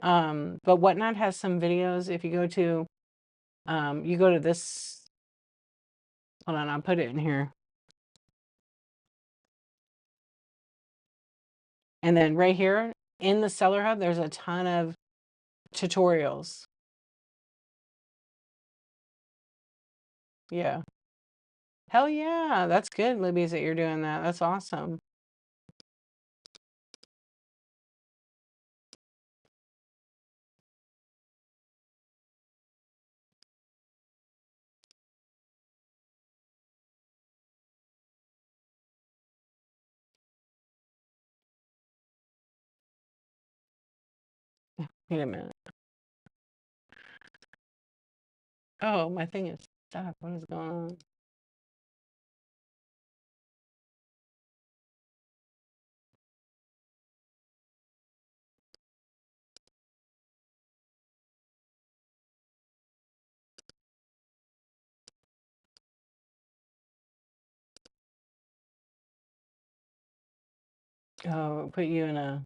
[SPEAKER 1] But Whatnot has some videos. If you go to this, hold on, I'll put it in here. And then right here in the Seller Hub, there's a ton of tutorials. Yeah. Hell yeah. That's good, Libby's, that you're doing that. That's awesome. Wait a minute. Oh, my thing is stuck. What is going on? Oh, put you in a.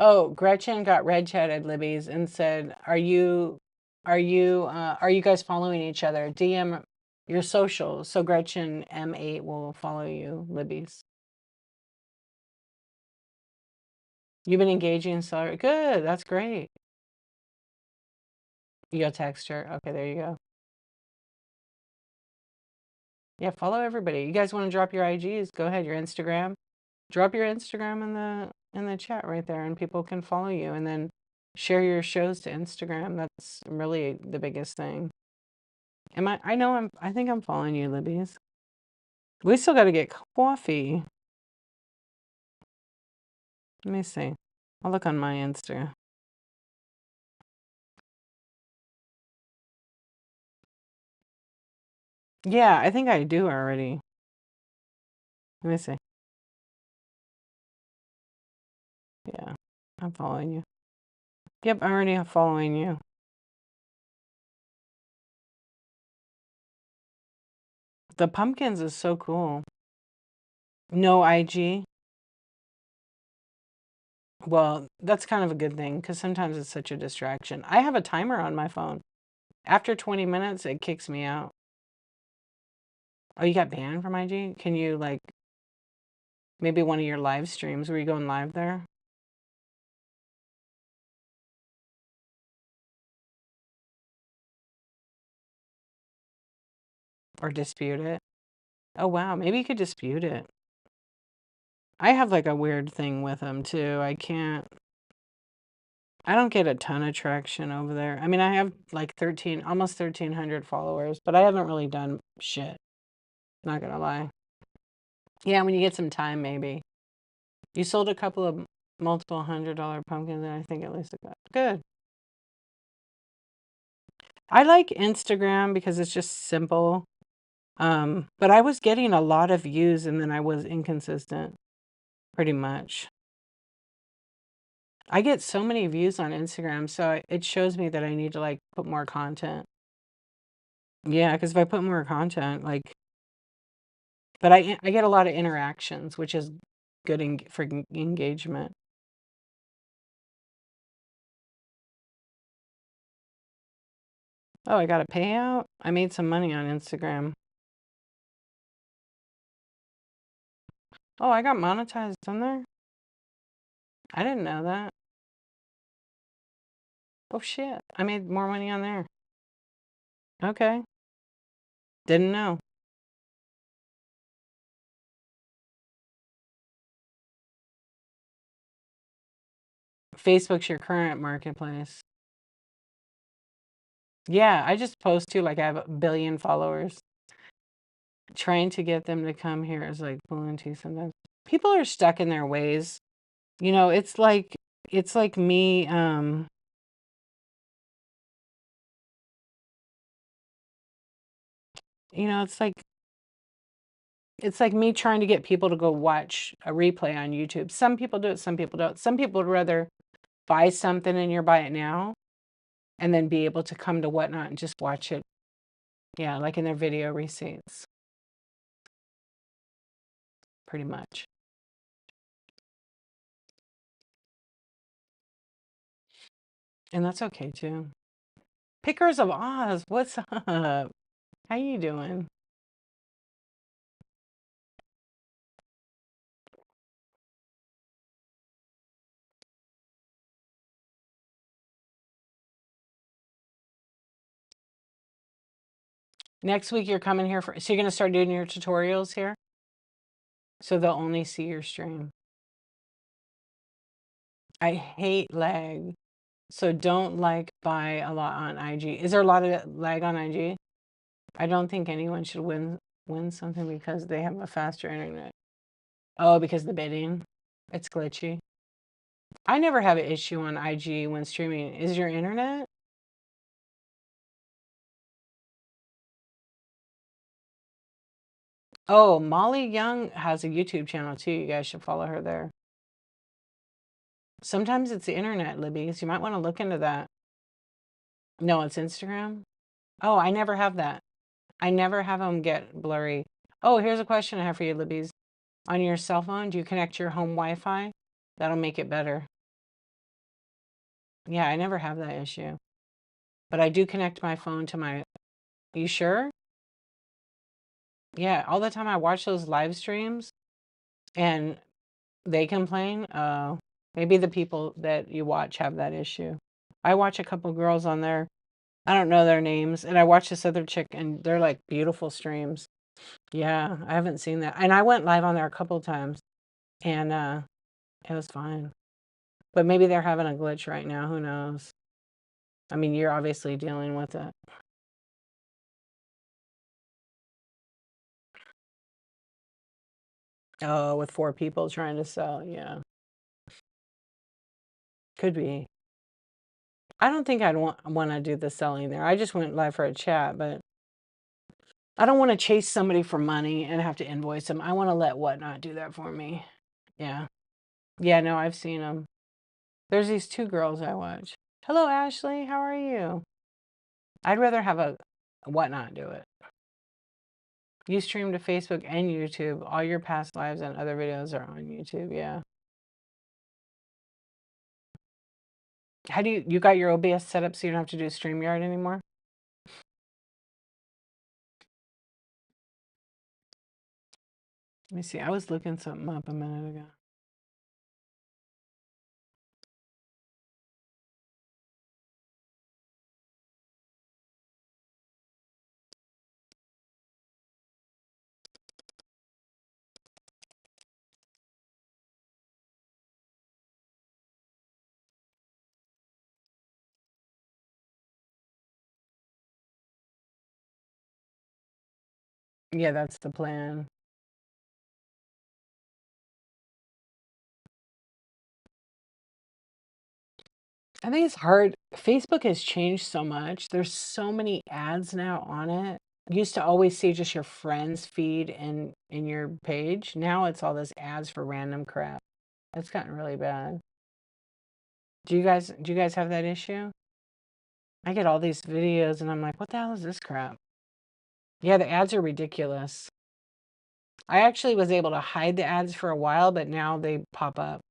[SPEAKER 1] Oh, Gretchen got red chatted Libby's and said, are you guys following each other? DM your socials. So Gretchen M8 will follow you, Libby's. You've been engaging Seller. Good, that's great. You'll text her. Okay, there you go. Yeah, follow everybody. You guys want to drop your IGs? Go ahead, your Instagram. Drop your Instagram in the chat right there and people can follow you and then share your shows to Instagram. That's really the biggest thing. I think I'm following you, Libby's. We still got to get coffee. Let me see. I'll look on my Insta. Yeah, I think I do already. Let me see. Yeah, I'm following you. Yep, I'm already following you. The pumpkins is so cool. No IG. Well, that's kind of a good thing because sometimes it's such a distraction. I have a timer on my phone. After 20 minutes, it kicks me out. Oh, you got banned from IG? Can you, like, maybe one of your live streams, were you going live there? Or dispute it? Oh, wow. Maybe you could dispute it. I have, like, a weird thing with them, too. I don't get a ton of traction over there. I mean, I have, like, almost 1,300 followers, but I haven't really done shit. Not gonna lie. Yeah, when you get some time, maybe. You sold a couple of multiple $100 pumpkins, and I think at least it got good. I like Instagram because it's just simple. But I was getting a lot of views and then I was inconsistent, pretty much. I get so many views on Instagram, so it shows me that I need to like put more content. Yeah, because if I put more content, like, but I get a lot of interactions, which is good for engagement. Oh, I got a payout? I made some money on Instagram. Oh, I got monetized on there? I didn't know that. Oh shit. I made more money on there. Okay. Didn't know. Facebook's your current marketplace. Yeah, I just post too, like I have a billion followers. Trying to get them to come here is like pulling teeth sometimes. People are stuck in their ways. You know, it's like me, you know, it's like me trying to get people to go watch a replay on YouTube. Some people do it, some people don't. Some people would rather buy something and you're buy it now and then be able to come to Whatnot and just watch it. Yeah, like in their video receipts. Pretty much. And that's okay too. Pickers of Oz, what's up? How you doing? Next week you're coming here for, so you're gonna start doing your tutorials here? So they'll only see your stream. I hate lag. So don't like buy a lot on IG. Is there a lot of lag on IG? I don't think anyone should win something because they have a faster internet. Oh, because the bidding. It's glitchy. I never have an issue on IG when streaming. Is your internet? Oh, Molly Young has a YouTube channel too. You guys should follow her there. Sometimes it's the internet, Libby's. You might want to look into that. No, it's Instagram. Oh, I never have that. I never have them get blurry. Oh, here's a question I have for you, Libby's. On your cell phone, do you connect your home Wi-Fi? That'll make it better. Yeah, I never have that issue. But I do connect my phone to my... You sure? Yeah, all the time I watch those live streams and they complain. Maybe the people that you watch have that issue. I watch a couple girls on there. I don't know their names. And I watch this other chick and they're like beautiful streams. Yeah, I haven't seen that. And I went live on there a couple times and it was fine. But maybe they're having a glitch right now. Who knows? I mean, you're obviously dealing with it. Oh, with 4 people trying to sell. Yeah, could be. I don't think I'd want to do the selling there. I just went live for a chat, but I don't want to chase somebody for money and have to invoice them. I want to let Whatnot do that for me. Yeah. Yeah, no, I've seen them. There's these 2 girls I watch. Hello, Ashley. How are you? I'd rather have a Whatnot do it. You stream to Facebook and YouTube. All your past lives and other videos are on YouTube. Yeah. How do you got your OBS set up so you don't have to do StreamYard anymore? Let me see. I was looking something up a minute ago. Yeah, that's the plan. I think it's hard. Facebook has changed so much. There's so many ads now on it. Used to always see just your friends feed in your page. Now it's all this ads for random crap. It's gotten really bad. Do you guys have that issue? I get all these videos and I'm like, what the hell is this crap? Yeah, the ads are ridiculous. I actually was able to hide the ads for a while, but now they pop up.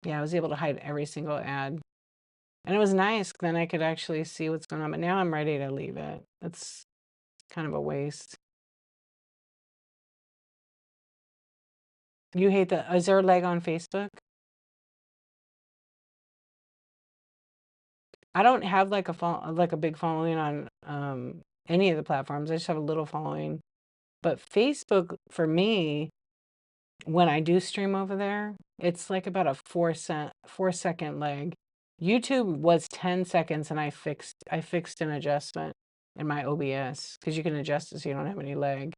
[SPEAKER 1] Yeah, I was able to hide every single ad. And it was nice. Then I could actually see what's going on. But now I'm ready to leave it. It's kind of a waste. You hate the... Is there a leg on Facebook? I don't have like a big following on any of the platforms. I just have a little following. But Facebook for me, when I do stream over there, it's like about a 4-second leg. YouTube was 10 seconds and I fixed an adjustment in my OBS because you can adjust it so you don't have any lag.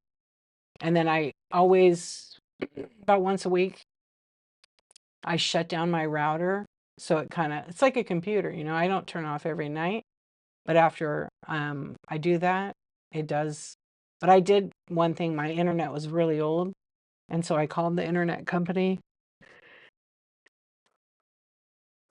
[SPEAKER 1] And then I always about once a week I shut down my router so it's like a computer, I don't turn off every night, but after I do that, it does. But I did one thing, my internet was really old, and so I called the internet company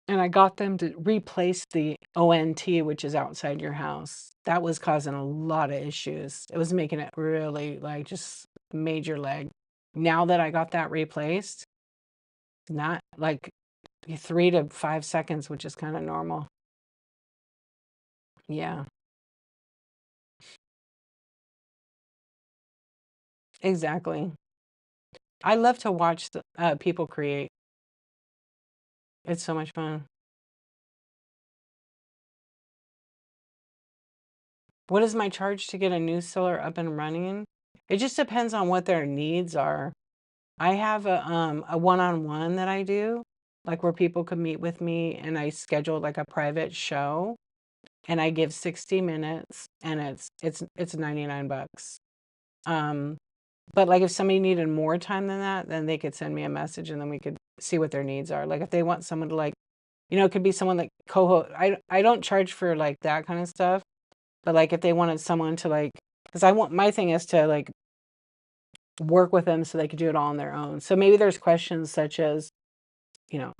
[SPEAKER 1] and I got them to replace the ONT, which is outside your house. That was causing a lot of issues. It was making it really like just major lag. Now that I got that replaced, not like 3 to 5 seconds, which is kind of normal. Yeah, exactly. I love to watch people create. It's so much fun. What is my charge to get a new seller up and running? It just depends on what their needs are. I have a one-on-one that I do, like where people could meet with me and I schedule like a private show and I give 60 minutes and it's 99 bucks. Um, but like if somebody needed more time than that, then they could send me a message and then we could see what their needs are. Like if they want someone to like, it could be someone like co-host. I don't charge for like that kind of stuff, but like if they wanted someone to like, because my thing is to like work with them so they could do it all on their own. So maybe there's questions such as,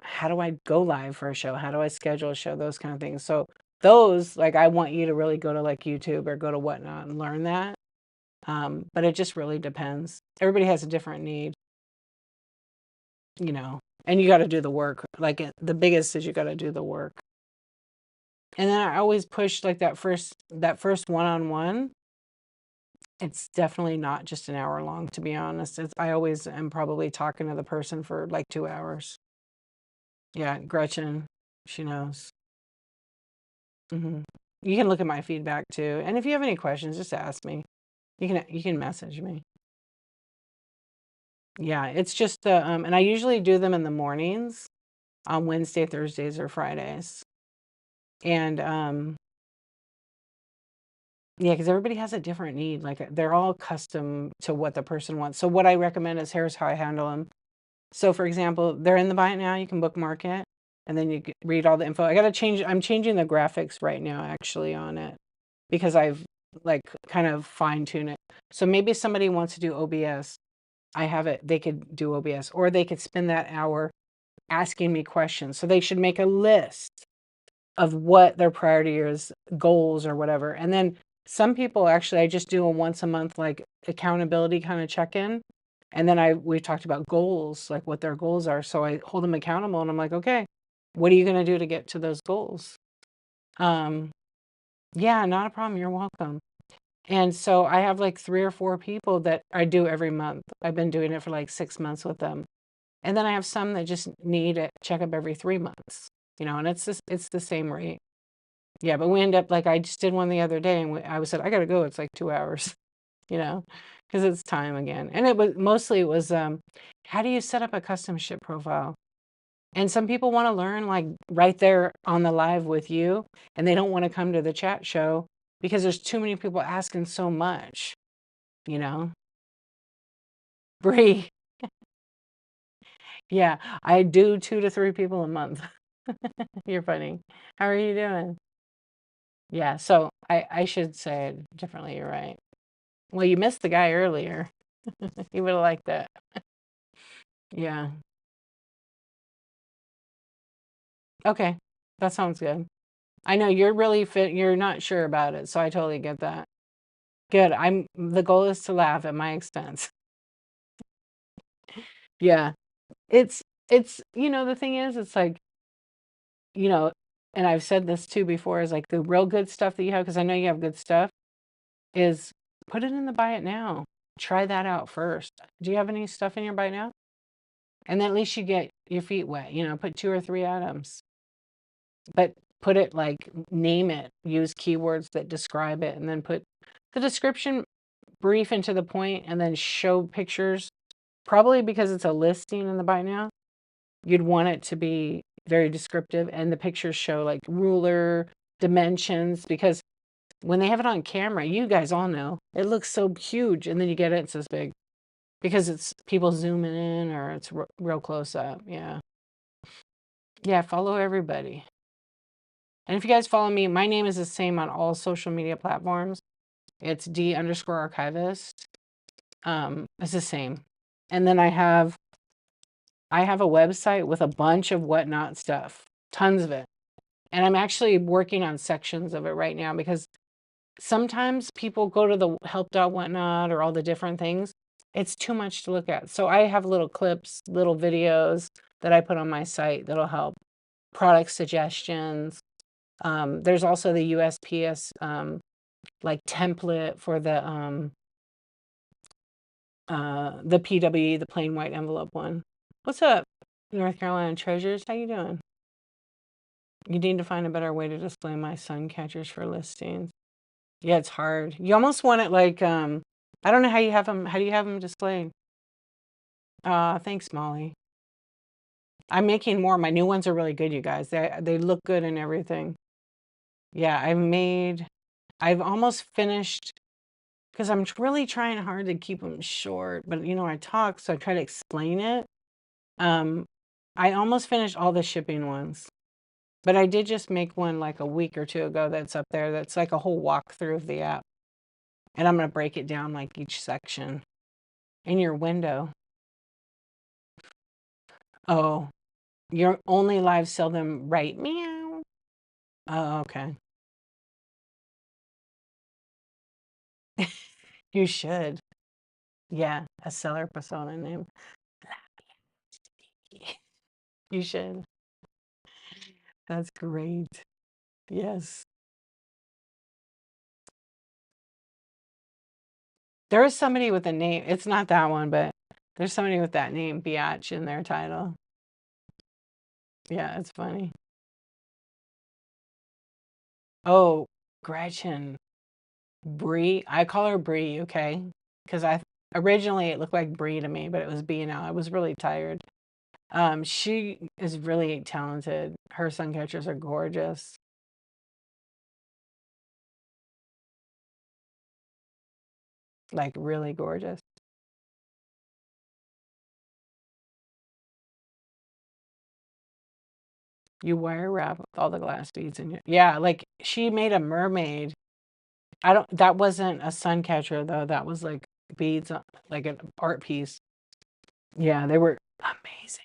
[SPEAKER 1] how do I go live for a show? How do I schedule a show? Those kind of things. So those, like, I want you to really go to like YouTube or go to whatnot and learn that. But it just really depends. Everybody has a different need, and you got to do the work. Like the biggest is you got to do the work. And then I always push like that first one-on-one. It's definitely not just an hour long, to be honest. I always am probably talking to the person for like 2 hours. Yeah, Gretchen, she knows. You can look at my feedback too. And if you have any questions, just ask me. You can message me. Yeah, it's just and I usually do them in the mornings on Wednesday, Thursdays, or Fridays. And yeah, because everybody has a different need. Like they're all custom to what the person wants. So what I recommend is here's how I handle them. So for example, they're in the Buy It Now, you can bookmark it, and then you read all the info. I'm changing the graphics right now actually on it because I've like kind of fine-tuned it. So maybe somebody wants to do OBS. I have it, they could do OBS, or they could spend that hour asking me questions. So they should make a list of what their priority is, goals or whatever. And then some people actually, I just do a once a month like accountability kind of check-in. And then we talked about goals, like what their goals are. So I hold them accountable and I'm like, okay, what are you going to do to get to those goals? Yeah, not a problem. You're welcome. And so I have like 3 or 4 people that I do every month. I've been doing it for like 6 months with them. And then I have some that just need a checkup every 3 months, and it's the same rate. Yeah, but we end up like I just did one the other day, and I said I gotta go. It's like 2 hours, you know, because it's time again. And it was how do you set up a custom ship profile? And some people want to learn like right there on the live with you, and they don't want to come to the chat show because there's too many people asking so much, you know. Bree, yeah, I do 2 to 3 people a month. You're funny. How are you doing? Yeah, so I should say it differently. You're right. Well, you missed the guy earlier. He would have liked that. Yeah. Okay. That sounds good. I know you're really fit. You're not sure about it, so I totally get that. Good. The goal is to laugh at my expense. Yeah. It's the thing is, it's like, you know, and I've said this too before, is like the real good stuff that you have, because I know you have good stuff, is put it in the Buy It Now. Try that out first. Do you have any stuff in your Buy It Now? And then at least you get your feet wet, put 2 or 3 items. But put it like, name it, use keywords that describe it, and then put the description brief and to the point, and then show pictures. Probably because it's a listing in the buy now, you'd want it to be very descriptive, and the pictures show like ruler, dimensions, because when they have it on camera, you guys all know, it looks so huge, and then you get it, it's this big. Because it's people zooming in or it's real close up. Yeah. Yeah, follow everybody. And if you guys follow me, my name is the same on all social media platforms. It's D_archivist. It's the same. And then I have a website with a bunch of whatnot stuff, tons of it. And I'm actually working on sections of it right now because sometimes people go to the help.whatnot or all the different things. It's too much to look at. So I have little clips, little videos that I put on my site that'll help. Product suggestions. There's also the USPS like template for the PWE, the plain white envelope one. What's up, North Carolina Treasures? How you doing? You need to find a better way to display my sun catchers for listings. Yeah, it's hard. You almost want it like I don't know how you have them. How do you have them displayed? Thanks, Molly. I'm making more. My new ones are really good, you guys. They look good and everything. Yeah, I've almost finished because I'm really trying hard to keep them short, but you know, I talk, so I try to explain it. I almost finished all the shipping ones, but I did just make one like a week or two ago that's up there. That's like a whole walkthrough of the app. And I'm going to break it down like each section in your window. Oh, you're only live sell them right? Meow. Oh, okay. You should. Yeah, a seller persona name. You should. That's great. Yes. There is somebody with a name. It's not that one, but there's somebody with that name, Biatch, in their title. Yeah, it's funny. Oh, Gretchen. Brie. I call her Brie, okay? Because originally it looked like Brie to me, but it was B now. I was really tired. She is really talented. Her sun catchers are gorgeous. Like really gorgeous. You wire wrap with all the glass beads in it. Yeah, like she made a mermaid. That wasn't a sun catcher though. That was like beads, like an art piece. Yeah, they were amazing.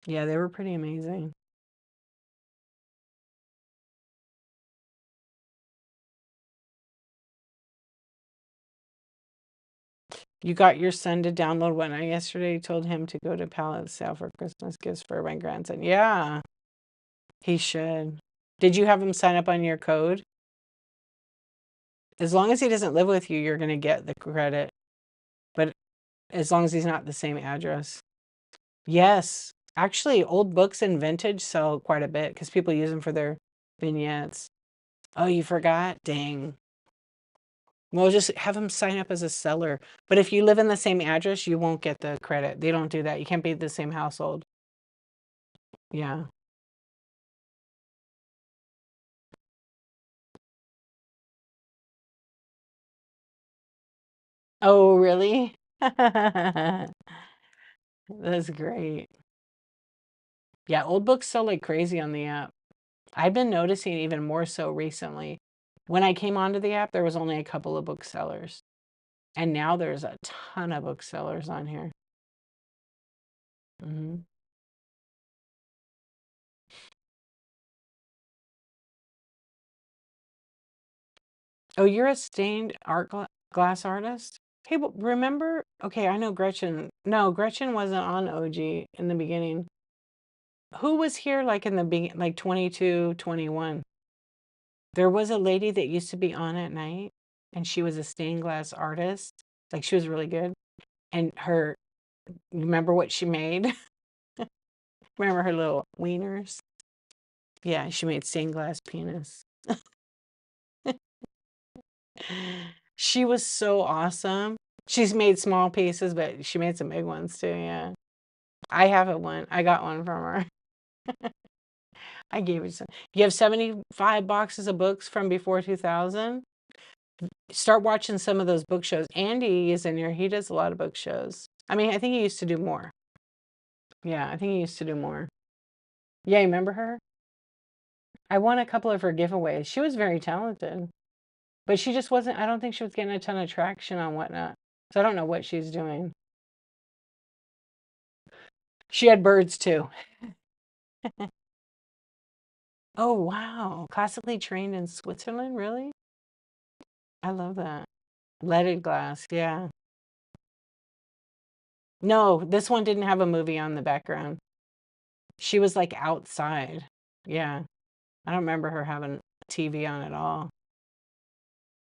[SPEAKER 1] Yeah, they were pretty amazing. You got your son to download one. I yesterday told him to go to pallet sale for Christmas gifts for my grandson. Yeah, he should. Did you have him sign up on your code? As long as he doesn't live with you, you're going to get the credit. But as long as he's not the same address. Yes. Actually, old books and vintage sell quite a bit because people use them for their vignettes. Oh, you forgot? Dang. Well, just have him sign up as a seller. But if you live in the same address, you won't get the credit. They don't do that. You can't be the same household. Yeah. Oh, really? That's great. Yeah, old books sell like crazy on the app. I've been noticing even more so recently. When I came onto the app, there was only a couple of booksellers. And now there's a ton of booksellers on here. Hmm. Oh, you're a stained art glass artist? Hey, but remember? Okay, I know Gretchen. No, Gretchen wasn't on OG in the beginning. Who was here like in the beginning, like 22, 21? There was a lady that used to be on at night, and she was a stained glass artist. Like she was really good. And remember what she made? Remember her little wieners? Yeah, she made stained glass penis. She was so awesome. She's made small pieces, but she made some big ones too, yeah. I have a one. I got one from her. I gave her some. You have 75 boxes of books from before 2000? Start watching some of those book shows. Andy is in here. He does a lot of book shows. I mean, I think he used to do more. Yeah, I think he used to do more. Yeah, you remember her? I won a couple of her giveaways. She was very talented, but she just wasn't, I don't think she was getting a ton of traction on whatnot. So I don't know what she's doing. She had birds too. Oh, wow. Classically trained in Switzerland? Really? I love that. Leaded glass. Yeah. No, this one didn't have a movie on the background. She was like outside. Yeah. I don't remember her having TV on at all.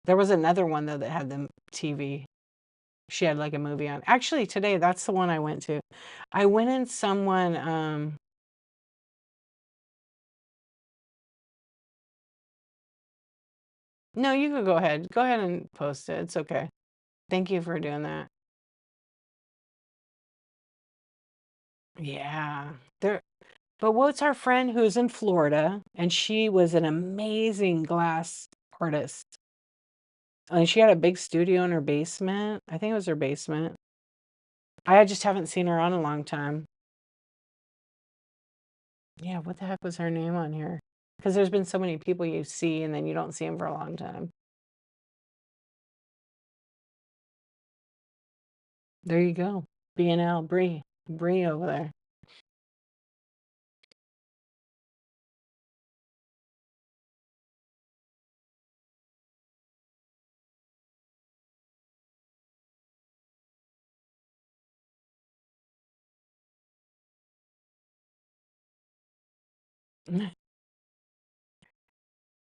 [SPEAKER 1] There was another one though that had the TV. She had like a movie on. Actually, today that's the one I went to. I went in someone no, you could go ahead. Go ahead and post it. It's okay. Thank you for doing that. Yeah. There but what's our friend who's in Florida and she was an amazing glass artist. And she had a big studio in her basement. I think it was her basement. I just haven't seen her on a long time. Yeah, what the heck was her name on here? Because there's been so many people you see and then you don't see them for a long time. There you go. B&L, Bree. Bree over there.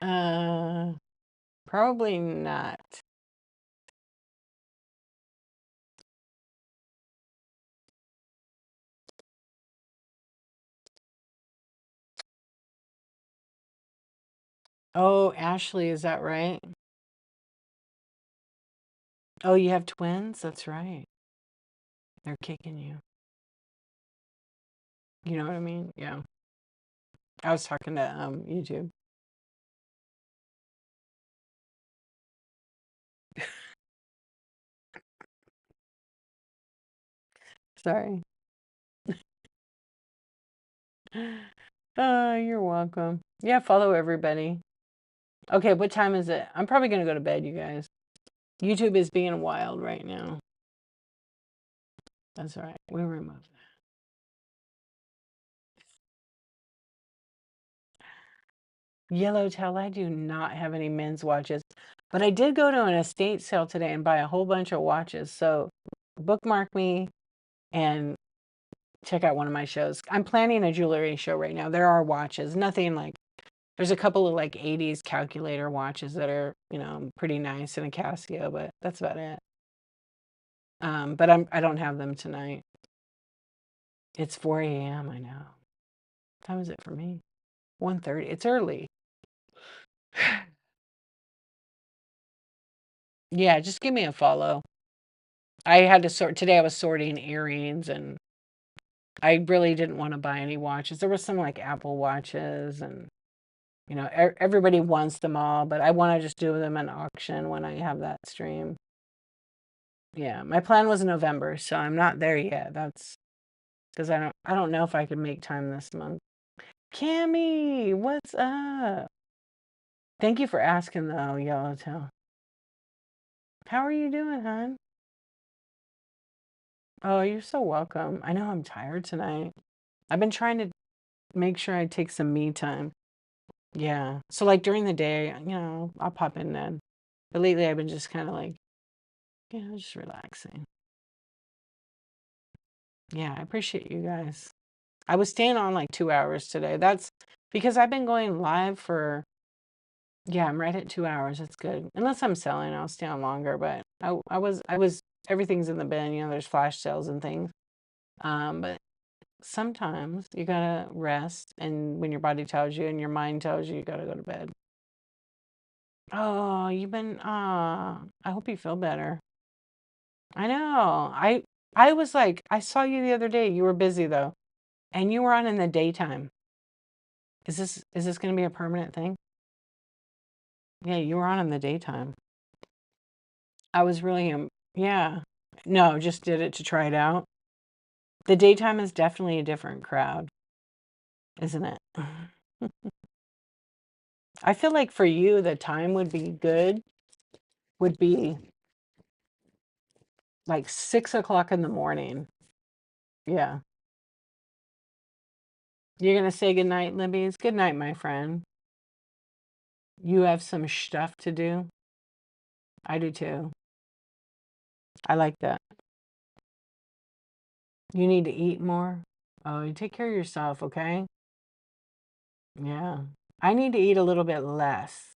[SPEAKER 1] Uh, probably not. Oh, Ashley, is that right? Oh, you have twins? That's right. They're kicking you. You know what I mean? Yeah. I was talking to YouTube. Sorry. Oh, you're welcome. Yeah, follow everybody. Okay, what time is it? I'm probably gonna go to bed, you guys. YouTube is being wild right now. That's all right. We'll remove that. Yellowtail, I do not have any men's watches, but I did go to an estate sale today and buy a whole bunch of watches. So bookmark me and check out one of my shows. I'm planning a jewelry show right now. There are watches, nothing like, there's a couple of like 80s calculator watches that are, pretty nice and a Casio, but that's about it. But I don't have them tonight. It's 4 a.m. I know. What time is it for me? 1:30. It's early. Yeah, just give me a follow. I had to sort today. I was sorting earrings and I really didn't want to buy any watches. There were some like Apple watches and everybody wants them all, but I want to just do them in auction when I have that stream. Yeah, my plan was November, so I'm not there yet. That's because I don't know if I could make time this month. Cammy, what's up? Thank you for asking though, Yellowtail. How are you doing, hon? Oh, you're so welcome. I know I'm tired tonight. I've been trying to make sure I take some me time. Yeah. So like during the day, I'll pop in then. But lately I've been just kind of like, just relaxing. Yeah, I appreciate you guys. I was staying on like 2 hours today. That's because I've been going live for, yeah, I'm right at 2 hours. That's good. Unless I'm selling, I'll stay on longer. But I was, everything's in the bin. There's flash sales and things. But sometimes you gotta rest, and when your body tells you and your mind tells you, you gotta go to bed. Oh, I hope you feel better. I know. I was like, I saw you the other day. You were busy though, and you were on in the daytime. Is this going to be a permanent thing? Yeah, you were on in the daytime. I was really yeah. No, just did it to try it out. The daytime is definitely a different crowd, isn't it? I feel like for you, the time would be good, would be like 6 o'clock in the morning. Yeah. You're gonna say good night, Libby's? Good night, my friend. You have some stuff to do. I do too. I like that. You need to eat more. Oh, you take care of yourself, okay? Yeah. I need to eat a little bit less.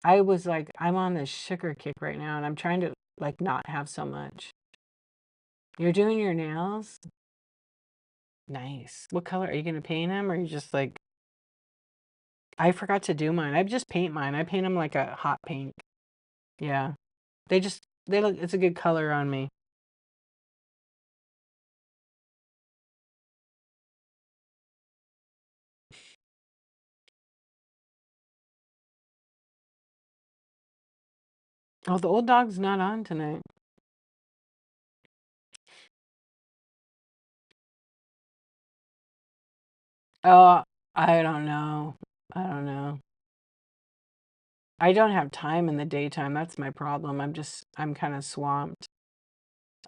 [SPEAKER 1] I was like, I'm on this sugar kick right now, and I'm trying to like not have so much. You're doing your nails? Nice. What color? Are you gonna paint them, or you just like, I forgot to do mine. I just paint mine. I paint them like a hot pink. Yeah. They look, it's a good color on me. Oh, the old dog's not on tonight. Oh, I don't know. I don't know. I don't have time in the daytime. That's my problem. I'm kind of swamped.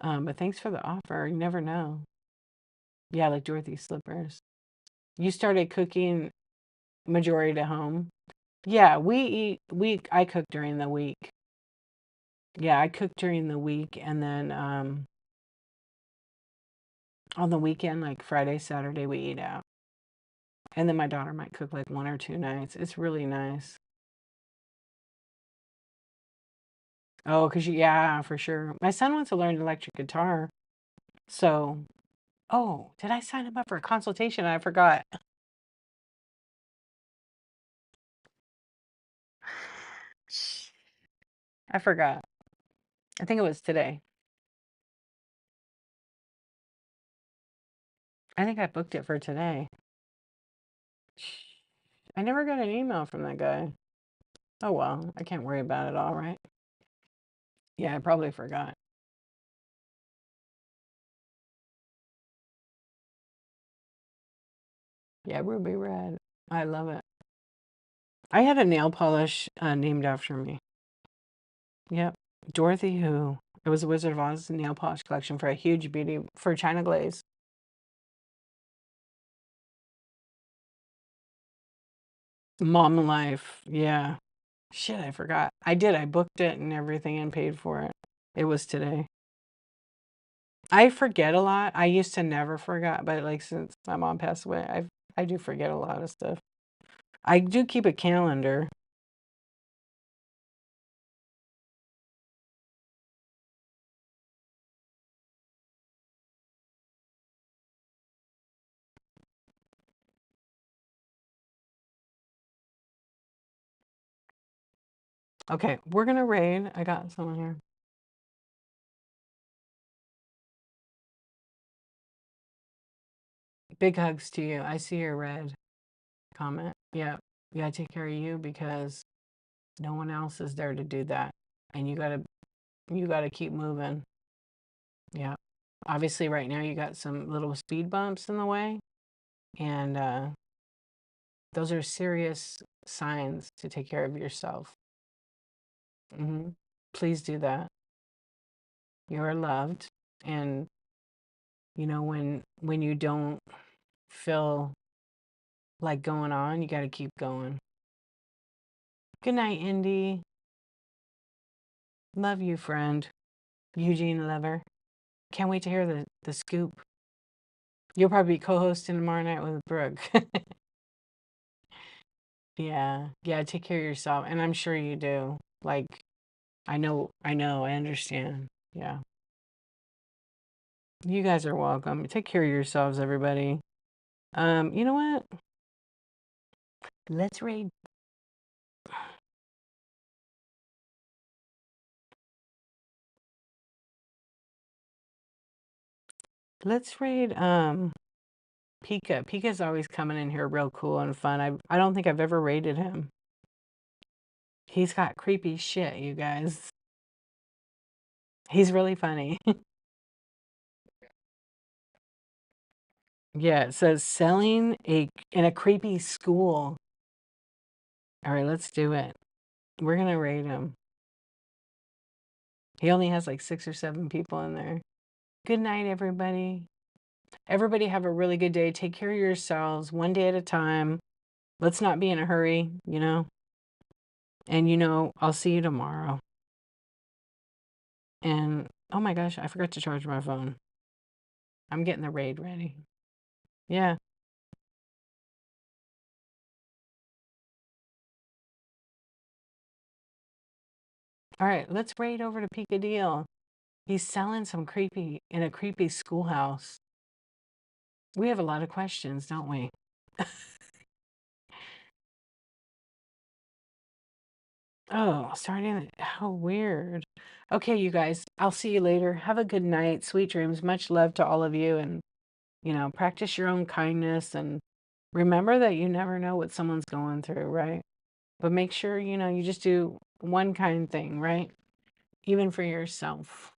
[SPEAKER 1] But thanks for the offer. You never know. Yeah, like Dorothy's slippers. You started cooking majority to home. Yeah, I cook during the week. Yeah, I cook during the week, and then on the weekend, like Friday, Saturday, we eat out. And then my daughter might cook like 1 or 2 nights. It's really nice. Oh, yeah, for sure. My son wants to learn electric guitar. So, oh, did I sign him up for a consultation? I forgot. I forgot. I think it was today. I think I booked it for today. I never got an email from that guy. Oh well, I can't worry about it all, right? Yeah, I probably forgot. Yeah, ruby red. I love it. I had a nail polish named after me. Yep. Dorothy Who. It was a Wizard of Oz nail polish collection for a huge beauty for China Glaze. Mom life. Yeah. Shit, I forgot. I did. I booked it and everything and paid for it. It was today. I forget a lot. I used to never forget, but like since my mom passed away, I do forget a lot of stuff. I do keep a calendar. Okay, we're gonna raid. I got someone here. Big hugs to you. I see your red comment. Yeah, you gotta take care of you because no one else is there to do that, and you gotta keep moving. Yeah. Obviously, right now you got some little speed bumps in the way, and those are serious signs to take care of yourself. Please do that. You are loved, and when you don't feel like going on, you got to keep going. Good night, Indy. Love you, friend. Eugene Lever. Can't wait to hear the scoop. You'll probably be co-hosting tomorrow night with Brooke. Yeah, yeah. Take care of yourself, and I'm sure you do. Like, I know, I understand. Yeah. You guys are welcome. Take care of yourselves, everybody. You know what? Let's raid. Let's raid Pika. Pika's always coming in here real cool and fun. I don't think I've ever raided him. He's got creepy shit, you guys. He's really funny. Yeah, it says selling in a creepy school. All right, let's do it. We're gonna raid him. He only has like 6 or 7 people in there. Good night, everybody. Everybody have a really good day. Take care of yourselves one day at a time. Let's not be in a hurry, you know? And, I'll see you tomorrow. And, oh my gosh, I forgot to charge my phone. I'm getting the raid ready. Yeah. All right, let's raid over to Peekadille. He's selling in a creepy schoolhouse. We have a lot of questions, don't we? Oh, how weird. Okay, you guys, I'll see you later. Have a good night. Sweet dreams. Much love to all of you. And, practice your own kindness and remember that you never know what someone's going through, right? But make sure, you just do one kind thing, right? Even for yourself.